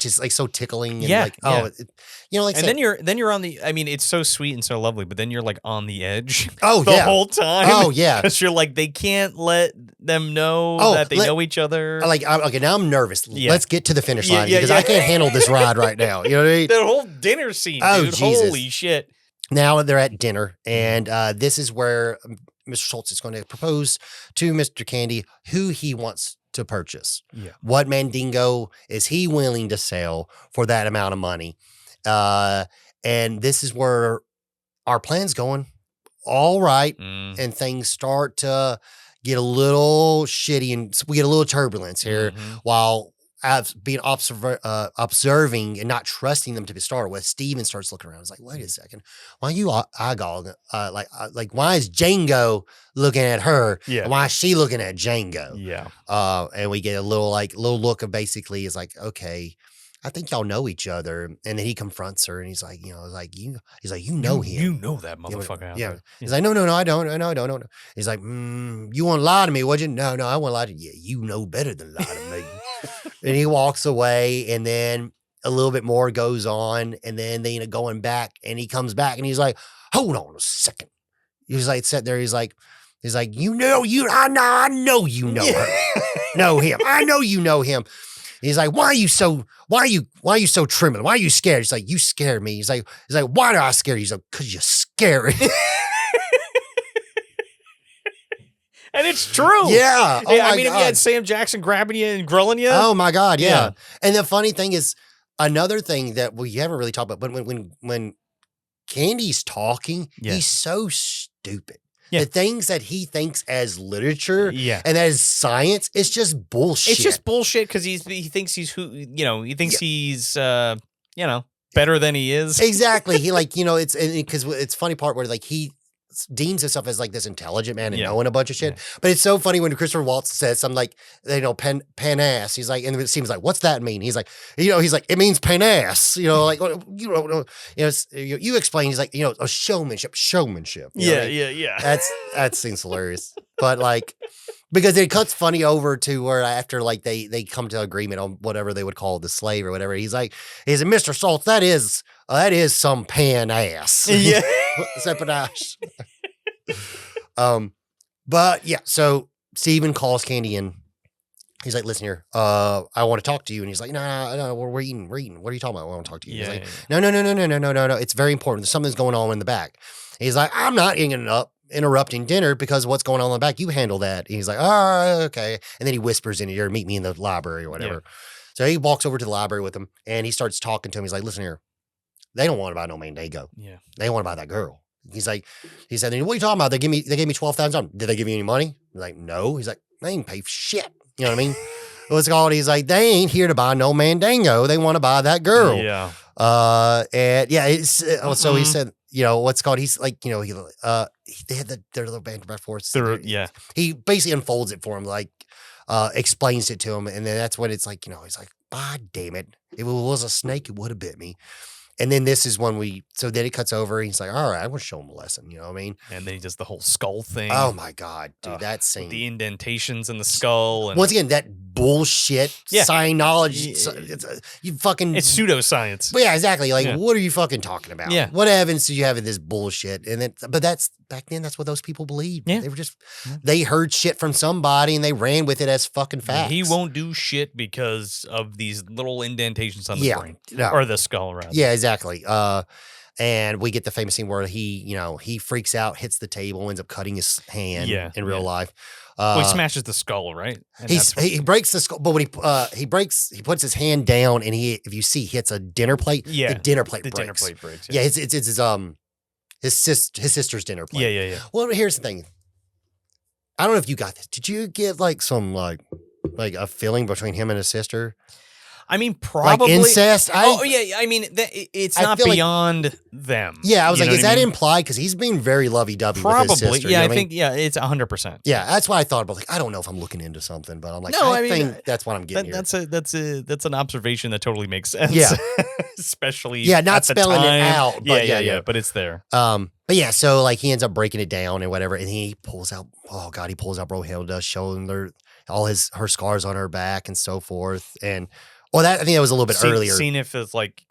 just like so tickling. And like, like, and then you're on the, I mean, it's so sweet and so lovely, but then you're like on the edge the whole time. Oh yeah. Because you're like, they can't let them know that they know each other. Like, okay, now I'm nervous. Yeah. Let's get to the finish line because I can't handle this ride right now. You know what I mean? The whole dinner scene, dude. Jesus. Holy shit. Now they're at dinner, and this is where Mr. Schultz is going to propose to Mr. Candy who he wants to purchase. Yeah. What Mandingo is he willing to sell for that amount of money? And this is where our plan's going all right, and things start to get a little shitty, and we get a little turbulence here while being observing and not trusting them to start with. Steven starts looking around. He's like, wait a second. Why are you eyeballing? Why is Django looking at her? Yeah. Why is she looking at Django? Yeah. And we get a little look of basically is like, okay, I think y'all know each other. And then he confronts her and he's like, you know him. You know that motherfucker out there. He's like, no, I don't. No, I don't. He's like, you want to lie to me, would you? No, I won't lie to you. Yeah, you know better than lie to me. And he walks away, and then a little bit more goes on, and then they end up going back, and he comes back, and he's like, hold on a second. He's like, sitting there, he's like, I know you know her. Know him. I know you know him. He's like, why are you so trembling? Why are you scared? He's like, you scared me. He's like, why do I scare you? He's like, because you're scary. And it's true. Yeah. Oh I mean, if you had Sam Jackson grabbing you and grilling you. Oh my God. Yeah. And the funny thing is, another thing that we haven't really talked about, but when Candy's talking, he's so stupid. Yeah. The things that he thinks as literature and as science, it's just bullshit. It's just bullshit because he thinks he's he's better than he is. Exactly. He it's because it's funny part where like he deems himself as like this intelligent man and knowing a bunch of shit. But it's so funny when Christopher Waltz says something like, pan-ass. He's like, and it seems like, what's that mean? He's like, it means pan-ass. You explain. He's like, a showmanship. Yeah. That seems hilarious. But like, because it cuts funny over to where after like they come to agreement on whatever they would call the slave or whatever. He's like, Mr. Schultz, that is some pan-ass. Yeah. Sepanache. But yeah, so Steven calls Candy in. He's like, listen here, I want to talk to you. And he's like, no, we're eating. What are you talking about? I want to talk to you. He's like, no. It's very important. There's something's going on in the back. He's like, I'm not interrupting dinner because what's going on in the back, you handle that. And he's like, oh, okay. And then he whispers in your ear, meet me in the library or whatever. Yeah. So he walks over to the library with him and he starts talking to him. He's like, listen here, they don't want to buy no Mandingo. Yeah. They want to buy that girl. He said, what are you talking about? They gave me $12,000. Did they give you any money? He's like, no. He's like, they ain't pay for shit. You know what I mean? What's it called? He's like, they ain't here to buy no Mandingo. They want to buy that girl. Yeah. And yeah, it's so he said, what's called. He's like, they had their little band back forth. Yeah. He basically unfolds it for him, like explains it to him, and then that's when it's like, he's like, God damn it! If it was a snake, it would have bit me. And then this is when so then it cuts over. And he's like, all right, I want to show him a lesson. You know what I mean? And then he does the whole skull thing. Oh my God, dude, that scene. With the indentations in the skull. And once again, that bullshit Scientology. You fucking. It's pseudoscience. But yeah, exactly. Like, what are you fucking talking about? Yeah. What evidence do you have of this bullshit? And then, but back then, that's what those people believed. Yeah. They were just, they heard shit from somebody and they ran with it as fucking facts. He won't do shit because of these little indentations on the brain. No. Or the skull, rather. Yeah, exactly. And we get the famous scene where he freaks out, hits the table, ends up cutting his hand in real life. He smashes the skull, right? And he breaks the skull, but when he puts his hand down, and if you see, hits a dinner plate. Yeah, the dinner plate breaks. Dinner plate breaks. Yeah, it's his sister's dinner plate. Yeah. Well, here's the thing. I don't know if you got this. Did you get like some like a feeling between him and his sister? I mean, probably like incest. I mean, it's not beyond them. Yeah, I was like, is that implied? Because he's being very lovey-dovey with his sister. Yeah, I think it's 100%. Yeah, that's why I thought about. Like, I don't know if I'm looking into something, but I'm like, I think that's what I'm getting. That's an observation that totally makes sense. Yeah, especially not spelling it out. But yeah, but it's there. But yeah, so like he ends up breaking it down and whatever, and he pulls out. Oh God, he pulls out Brohilda, showing all her scars on her back and so forth, and. Well, I think that was a little bit earlier. Seeing if it's like,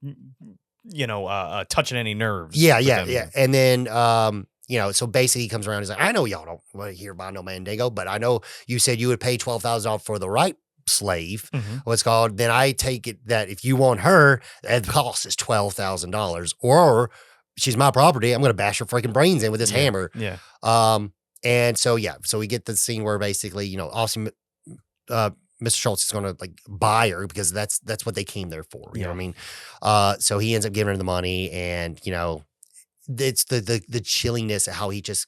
touching any nerves. Yeah. And then, so basically he comes around. He's like, I know y'all don't want to hear about no Mandingo, but I know you said you would pay $12,000 for the right slave. Mm-hmm. What's called. Then I take it that if you want her, the cost is $12,000, or she's my property. I'm going to bash her freaking brains in with this hammer. Yeah. And so we get the scene where basically, Austin, Mr. Schultz is going to like buy her because that's what they came there for. You know what I mean? So he ends up giving her the money, and it's the chilliness of how he just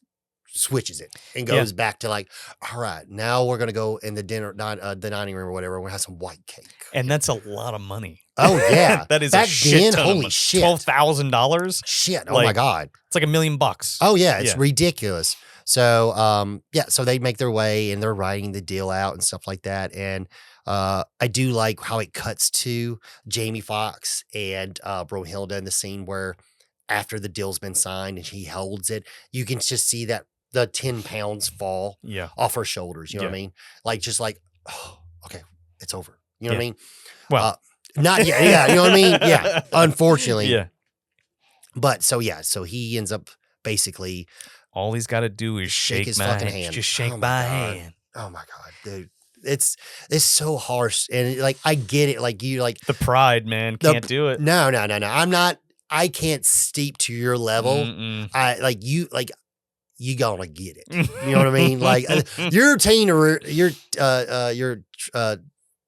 switches it and goes back to like, all right, now we're going to go in the dining room or whatever. We're going to have some white cake. And that's a lot of money. Oh yeah. That is back a shit ton holy of shit. $12,000. Shit. Oh my God. It's like $1 million. Oh yeah. It's ridiculous. So, so they make their way and they're writing the deal out and stuff like that. And I do like how it cuts to Jamie Foxx and Brohilda in the scene where after the deal's been signed and he holds it, you can just see that the 10 pounds fall off her shoulders. You know what I mean? Like, just like, oh, okay, it's over. You know what I mean? Well, not yet. Yeah. You know what I mean? Yeah. Unfortunately. Yeah. But so he ends up basically. All he's got to do is shake his my fucking hand. hand. Just shake my hand. Oh my God, dude. It's so harsh. And like, I get it. Like you like the pride, man. Can't do it. No. I can't steep to your level. Mm-mm. You gonna get it. You know what I mean? Like your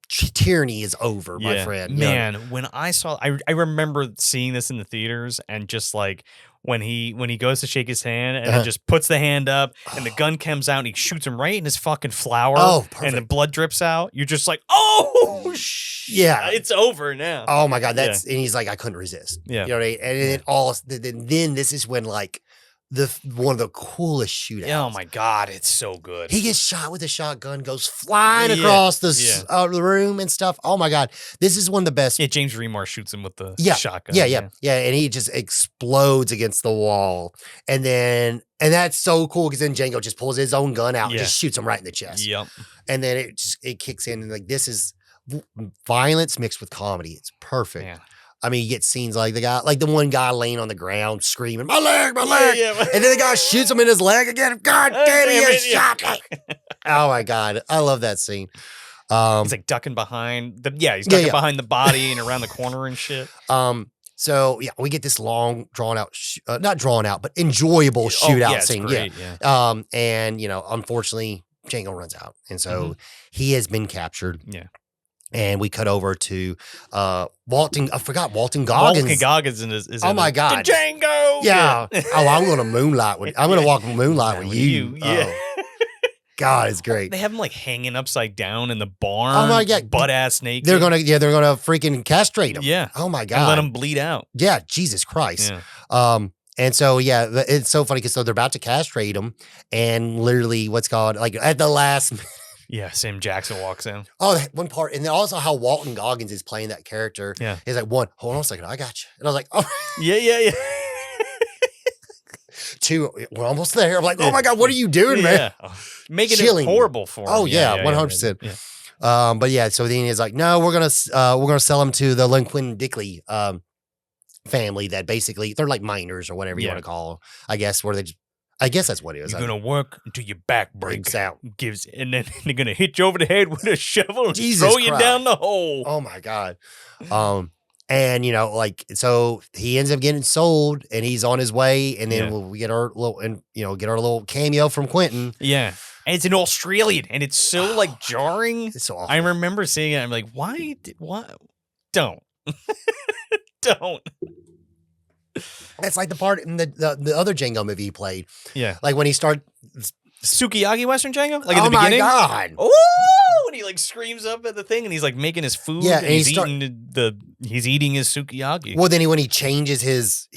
tyranny is over, my friend. Man, when I saw, I remember seeing this in the theaters and just like, when he goes to shake his hand and then just puts the hand up and the gun comes out and he shoots him right in his fucking flower and the blood drips out. You're just like, oh, yeah, it's over now. Oh my God, and he's like, I couldn't resist. Yeah, you know what I mean? And then this is when like one of the coolest shootouts. Oh my God, it's so good. He gets shot with a shotgun, goes flying across the room and stuff. Oh my God, this is one of the best. Yeah, James Remar shoots him with the shotgun. Yeah, and he just explodes against the wall, and that's so cool because then Django just pulls his own gun out and just shoots him right in the chest. Yep, and then it kicks in, and like this is violence mixed with comedy. It's perfect. Yeah. I mean, you get scenes like the one guy laying on the ground screaming, my leg. Yeah. And then the guy shoots him in his leg again. God damn it, you shot me. Oh my God. I love that scene. He's like ducking behind behind the body and around the corner and shit. So yeah, we get this long drawn out, not drawn out, but enjoyable shootout scene. Great, and unfortunately Django runs out. And so he has been captured. Yeah. And we cut over to Walton. I forgot Walton Goggins. Walton Goggins is oh my God, Django. Yeah. Oh, I'm gonna moonlight with. I'm gonna walk moonlight with you. Yeah. Oh, God, it's great. They have him like hanging upside down in the barn. Oh my God, butt ass naked. They're gonna freaking castrate him. Yeah. Oh my God. And let him bleed out. Yeah. Jesus Christ. Yeah. And so, yeah, it's so funny because so they're about to castrate him, and literally, what's called like at the last. Yeah, Sam Jackson walks in. Oh, that one part, and then also how Walton Goggins is playing that character. Yeah, he's like, one, hold on a second, I got you, and I was like, oh, yeah. two, we're almost there. I'm like, oh my god, what are you doing, man? Yeah. Oh, making Chilling. it horrible for him. Oh yeah, 100%. Yeah. But yeah, so then he's like, no, we're gonna sell him to the Lincoln Dickley family that basically they're like miners or whatever you want to call them. I guess I guess that's what it is. You're gonna work until your back breaks out. And then they're gonna hit you over the head with a shovel and Jesus throw you Christ. down the hole. Oh my god. And like so he ends up getting sold and he's on his way, and then we get our little cameo from Quentin. Yeah. And it's an Australian, and it's so like jarring. It's so awful. I remember seeing it. I'm like, what? Don't. Don't. That's like the part in the other Django movie he played. Yeah. Like when he started. Sukiyaki Western Django? Like oh in the beginning? my god. Oh, when he like screams up at the thing and he's like making his food. Yeah, and he's eating his sukiyaki. Well, then when he changes his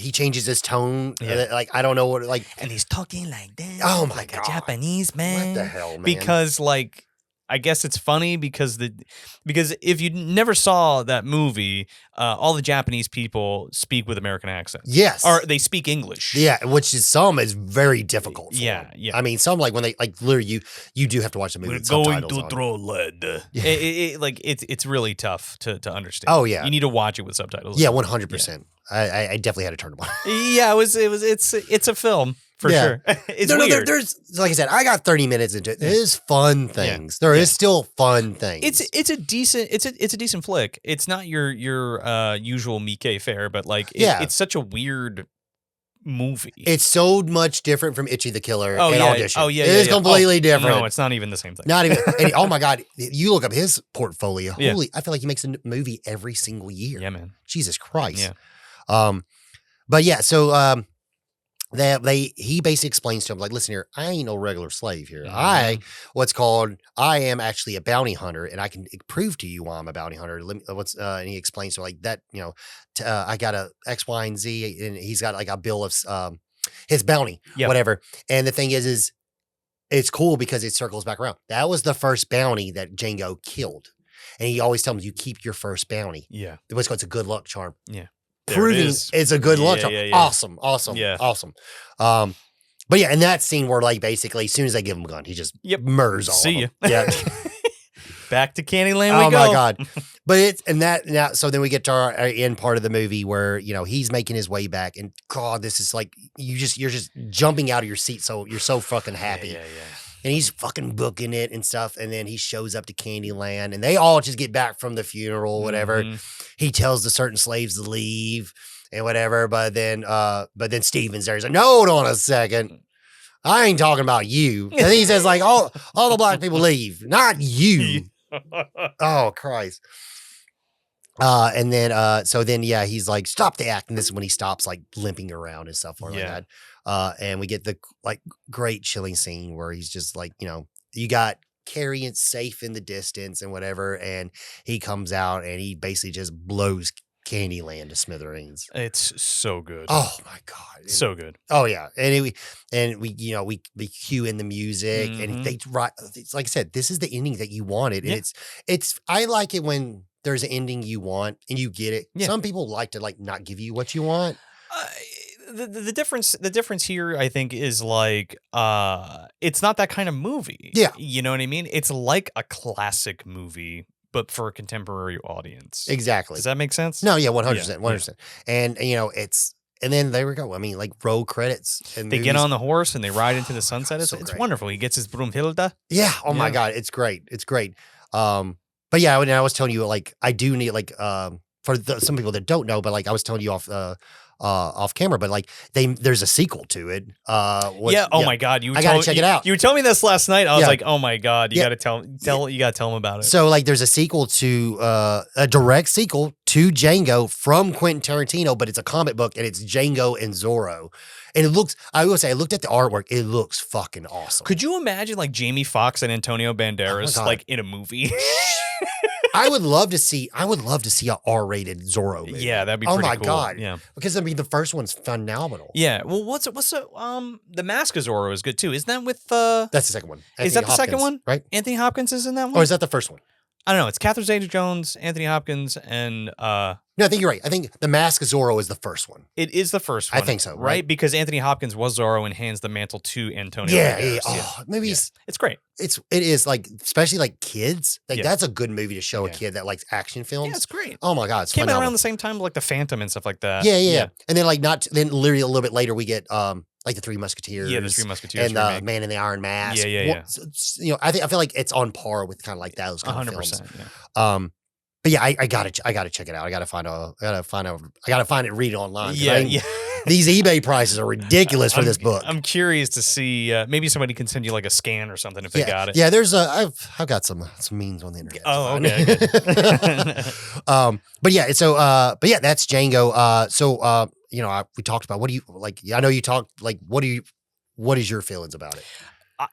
tone, like I don't know what like, and he's talking like that. Oh my like god, a Japanese man. What the hell, man? Because like I guess it's funny because if you never saw that movie, all the Japanese people speak with American accents. Yes, or they speak English. Yeah, which is very difficult. For yeah, them. yeah. I mean, some like when they like literally you do have to watch the movie. We're with going subtitles to on. throw lead. It's really tough to understand. Oh yeah, you need to watch it with subtitles. Yeah, 100%. I definitely had to turn them on. Yeah, it's a film. For sure. It's weird. There's like I said, I got 30 minutes into it. There's fun things. There is still fun things. It's a decent flick. It's not your usual Mickey fare, but like it's such a weird movie. It's so much different from Itchy the Killer and Audition. Oh yeah, it is completely different. No, it's not even the same thing. Not even. And, oh my god, you look up his portfolio. Yeah. Holy, I feel like he makes a movie every single year. Yeah, man. Jesus Christ. Yeah. But yeah, so he basically explains to him like, listen here, I ain't no regular slave here. Mm-hmm. I am actually a bounty hunter, and I can prove to you why I'm a bounty hunter. And he explains to like that, I got a X, Y, and Z, and he's got like a bill of his bounty, whatever. And the thing is it's cool because it circles back around. That was the first bounty that Django killed, and he always tells him you keep your first bounty. Yeah, what's called it's a good luck charm. Yeah. Proving it's a good luck charm. Yeah. Awesome. Yeah. Awesome. But yeah, in that scene where like basically as soon as they give him a gun, he just murders all See of ya. them. Yeah. Back to Candyland we oh go. my god. But it's and that now so then we get to our end part of the movie where he's making his way back, and god, this is like you're just jumping out of your seat, so you're so fucking happy. Yeah. And he's fucking booking it and stuff. And then he shows up to Candyland and they all just get back from the funeral, whatever. Mm-hmm. He tells the certain slaves to leave and whatever. But then Steven's there. He's like, no, hold on a second. I ain't talking about you. And he says like, all the black people leave, not you. Oh, Christ. And then, he's like, stop the act. And this is when he stops like limping around and stuff like that. And we get the like great chilling scene where he's just like, you got Carrie safe in the distance and whatever. And he comes out and he basically just blows Candyland to smithereens. It's so good. Oh my God. So good. Oh yeah. And we cue in the music and it's like I said, this is the ending that you wanted. And it's, I like it when there's an ending you want and you get it. Yeah. Some people like to like not give you what you want. The difference here, I think, is like it's not that kind of movie. Yeah. You know what I mean? It's like a classic movie, but for a contemporary audience. Exactly. Does that make sense? No, yeah, 100%. 100%. And it's and then there we go. I mean, like roll credits. And they get on the horse and they ride into the sunset. It's wonderful. He gets his Brunhilde. Yeah. Oh my God. It's great. It's great. But yeah, when I was telling you, like, I do need like for some people that don't know, but like I was telling you off camera, but like there's a sequel to it. Oh my God, I gotta check it out. You were telling me this last night. I was like, oh my God, you gotta tell you gotta tell him about it. So like there's a sequel to a direct sequel to Django from Quentin Tarantino, but it's a comic book and it's Django and Zorro. And it looks, I will say, I looked at the artwork. It looks fucking awesome. Could you imagine like Jamie Foxx and Antonio Banderas like in a movie? I would love to see a R-rated Zorro movie. Yeah, that'd be oh pretty my cool. God. Yeah. Because I mean the first one's phenomenal. Yeah. Well, the Mask of Zorro is good too. Isn't that with That's the second one. is that the second Hopkins, one? right? Anthony Hopkins is in that one? Or is that the first one? I don't know. It's Catherine Zeta-Jones, Anthony Hopkins, and No, I think you're right. I think The Mask of Zorro is the first one. it is the first I one. think so, right? right? Because Anthony Hopkins was Zorro and hands the mantle to Antonio. Yeah, Banderas. Oh, maybe it's great. it is like, especially like kids. Like Yeah. that's a good movie to show a Yeah. kid that likes action films. Yeah, it's great. Oh my God, it's Came out phenomenal. around the same time, like the Phantom and stuff like that. Yeah. And then like then literally a little bit later we get like the Three Musketeers. Yeah, the Three Musketeers and remake. Man in the Iron Mask. Yeah. Well, you know, I feel like it's on par with kind of like those kind of films. 100%. Yeah. But yeah, I gotta check it out. I gotta find it, read it online. Yeah. These eBay prices are ridiculous for this book. I'm curious to see. Maybe somebody can send you like a scan or something if they got it. Yeah, there's I've got some memes on the internet. Oh, okay. But yeah, but yeah, that's Django. You know, we talked about what do you like? I know you talked like what is your feelings about it?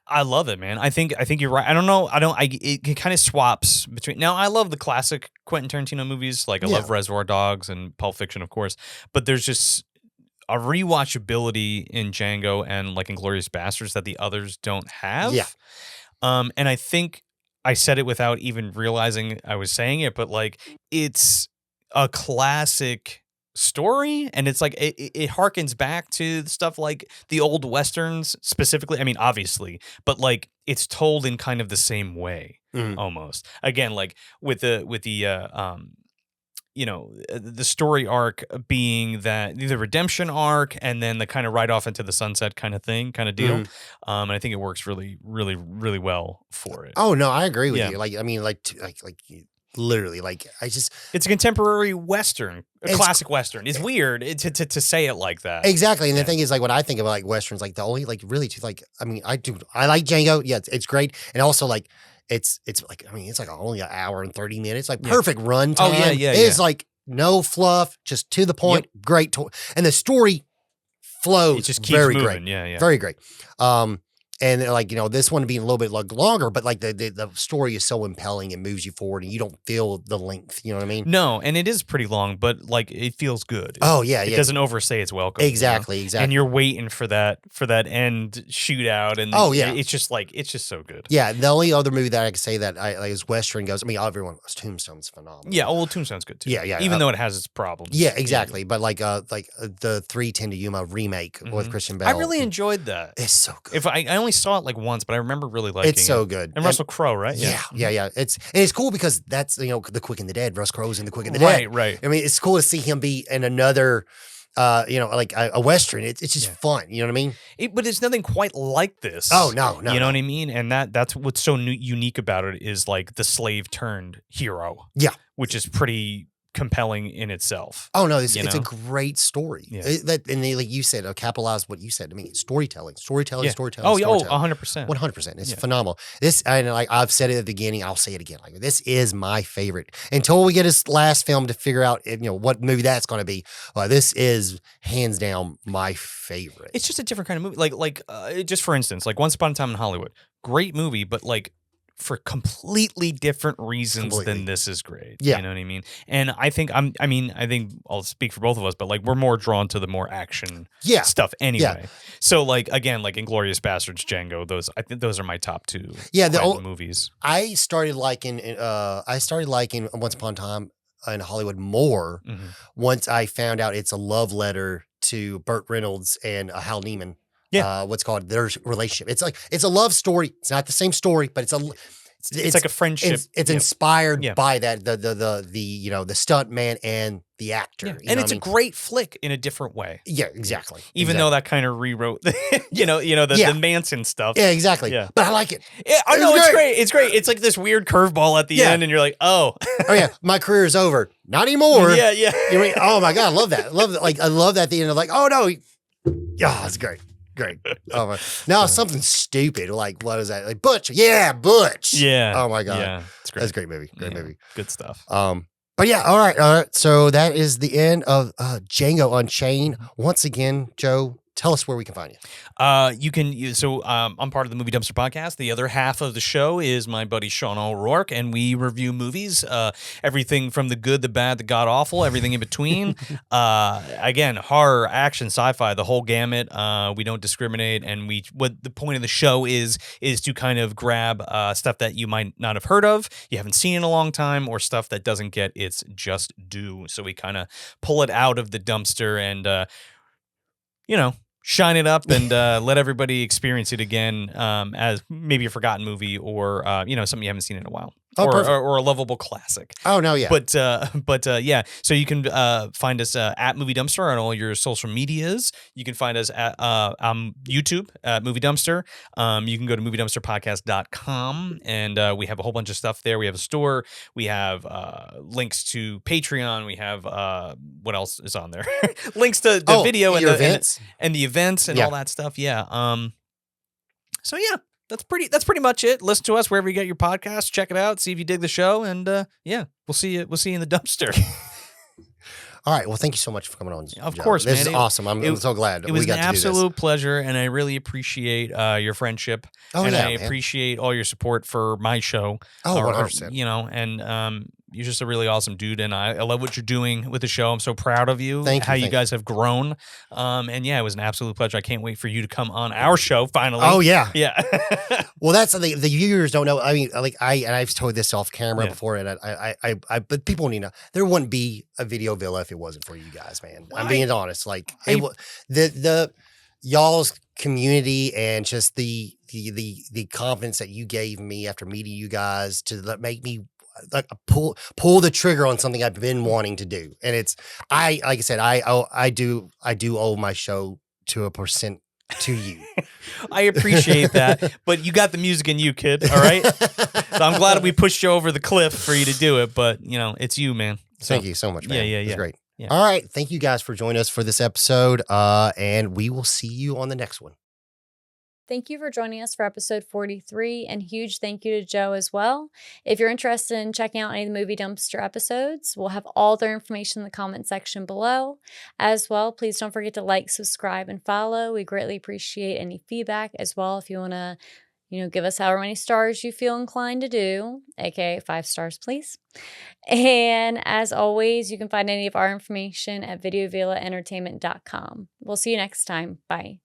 I love it, man. I think you're right. I don't know. It kind of swaps between. Now, I love the classic Quentin Tarantino movies. Like I love Reservoir Dogs and Pulp Fiction, of course. But there's just a rewatchability in Django and like Inglourious Basterds that the others don't have. Yeah. And I think I said it without even realizing I was saying it, but like it's a classic story, and it's like it harkens back to stuff like the old westerns specifically. I mean, obviously, but like it's told in kind of the same way almost. Again, like with the you know, the story arc being that the redemption arc and then the kind of right off into the sunset kind of thing, kind of deal. And I think it works really, really, really well for it. Oh no, I agree with Yeah. you. Like I mean, like literally, like It's a contemporary western, a classic western. It's weird to say it like that. Exactly. And the thing is, like, when I think about like westerns, like the only like really two, like, I mean, I like Django. Yeah, it's great. And also like it's like, I mean, it's like only an hour and 30 minutes, like perfect run time. Oh, yeah. It's like no fluff, just to the point. Great. And the story flows. It just keeps very moving. great. Yeah. Very great. And like, you know, this one being a little bit like longer, but like the story is so impelling and moves you forward and you don't feel the length. You know what I mean? No, and it is pretty long, but like it feels good. Oh yeah. It doesn't overstay its welcome. Exactly. You know? Exactly. And you're waiting for that end shootout. And it's just so good. Yeah. The only other movie that I could say that I like is Western goes, I mean, everyone, Tombstone's phenomenal. Yeah. Well, Tombstone's good too. Yeah. Even though it has its problems. Yeah, exactly. But like the 3:10 to Yuma remake with Christian Bale. I really enjoyed that. It's so good. If I only saw it like once, but I remember really liking it. It's so good. And Russell Crowe, right? Yeah. It's cool because that's, you know, The Quick and the Dead. Russ Crowe's in The Quick and the Dead. Right. I mean, it's cool to see him be in another, you know, like a Western. It's just fun. You know what I mean? But it's nothing quite like this. Oh, no. You know what I mean? And that's what's so unique about it is like the slave turned hero. Yeah. Which is pretty compelling in itself. Oh no, it's a great story. Yeah. Like you said, capitalize what you said to me. Storytelling. Oh, yeah, 100%. 100%. It's phenomenal. This, and like I've said it at the beginning, I'll say it again. Like this is my favorite. Until we get his last film to figure out, you know, what movie that's going to be. This is hands down my favorite. It's just a different kind of movie. Like just for instance, like Once Upon a Time in Hollywood, great movie, but like for completely different reasons than this is great. Yeah. You know what I mean? And I think I think I'll speak for both of us, but like we're more drawn to the more action stuff anyway. Yeah. So like again, like Inglourious Basterds, Django, I think those are my top two movies. I started liking Once Upon a Time in Hollywood more once I found out it's a love letter to Burt Reynolds and Hal Neiman. Yeah, what's called their relationship. It's like it's a love story. It's not the same story, but it's like a friendship. It's inspired by that the stunt man and the actor. And it's a great flick in a different way. Yeah, exactly. Even though that kind of rewrote the Manson stuff. Yeah, exactly. Yeah. But I like it. Yeah, I know it's great. It's great. It's like this weird curveball at the end, and you're like, oh. Oh yeah, my career is over. Not anymore. Yeah. You know, oh my God, I love that. I love that at the end of like, oh no. Yeah, it's great. Great. Oh my. Now something stupid. Like, what is that? Like Butch. Yeah, Butch. Yeah. Oh my God. Yeah. It's great. That's a great movie. Great movie. Good stuff. But yeah, all right. So that is the end of Django Unchained. Once again, Joe, tell us where we can find you. I'm part of the Movie Dumpster podcast. The other half of the show is my buddy Sean O'Rourke, and we review movies, everything from the good, the bad, the god awful, everything in between. Again, horror, action, sci-fi, the whole gamut. We don't discriminate, and what the point of the show is to kind of grab stuff that you might not have heard of, you haven't seen in a long time, or stuff that doesn't get its just due. So we kind of pull it out of the dumpster and shine it up and let everybody experience it again as maybe a forgotten movie or something you haven't seen in a while. Oh, or a lovable classic. Oh, no, yeah. But yeah, so you can find us at Movie Dumpster on all your social medias. You can find us at YouTube at Movie Dumpster. You can go to moviedumpsterpodcast.com, and we have a whole bunch of stuff there. We have a store. We have links to Patreon. We have what else is on there? Links to the video and the events and the events and all that stuff. Yeah. So yeah. That's pretty much it. Listen to us wherever you get your podcasts. Check it out. See if you dig the show, and we'll see you in the dumpster. All right. Well, thank you so much for coming on. Of Joe. course, this man. is awesome. I'm so glad it was we got an to do this. absolute pleasure, and I really appreciate your friendship. Oh, and yeah, I appreciate all your support for my show. Oh, 100%. And you're just a really awesome dude, and I love what you're doing with the show. I'm so proud of you. Thank you. How you guys have grown. And yeah, it was an absolute pleasure. I can't wait for you to come on our show finally. Oh yeah, yeah. Well, that's the viewers don't know. I mean, I've told this off camera before, and but people need to know there wouldn't be a Video Villa if it wasn't for you guys, man. I'm being honest. Like the y'all's community and just the confidence that you gave me after meeting you guys to make me like pull the trigger on something I've been wanting to do. And it's like I said, I do owe my show to a percent to you. I appreciate that, but you got the music in you, kid. All right. So I'm glad we pushed you over the cliff for you to do it, but it's you, man. So, thank you so much, man. Yeah. It's great. Yeah. All right. Thank you guys for joining us for this episode. And we will see you on the next one. Thank you for joining us for episode 43, and huge thank you to Joe as well. If you're interested in checking out any of the Movie Dumpster episodes, we'll have all their information in the comment section below. As well, please don't forget to like, subscribe, and follow. We greatly appreciate any feedback as well. If you want to, give us however many stars you feel inclined to do, aka 5 stars, please. And as always, you can find any of our information at videovillaentertainment.com. We'll see you next time. Bye.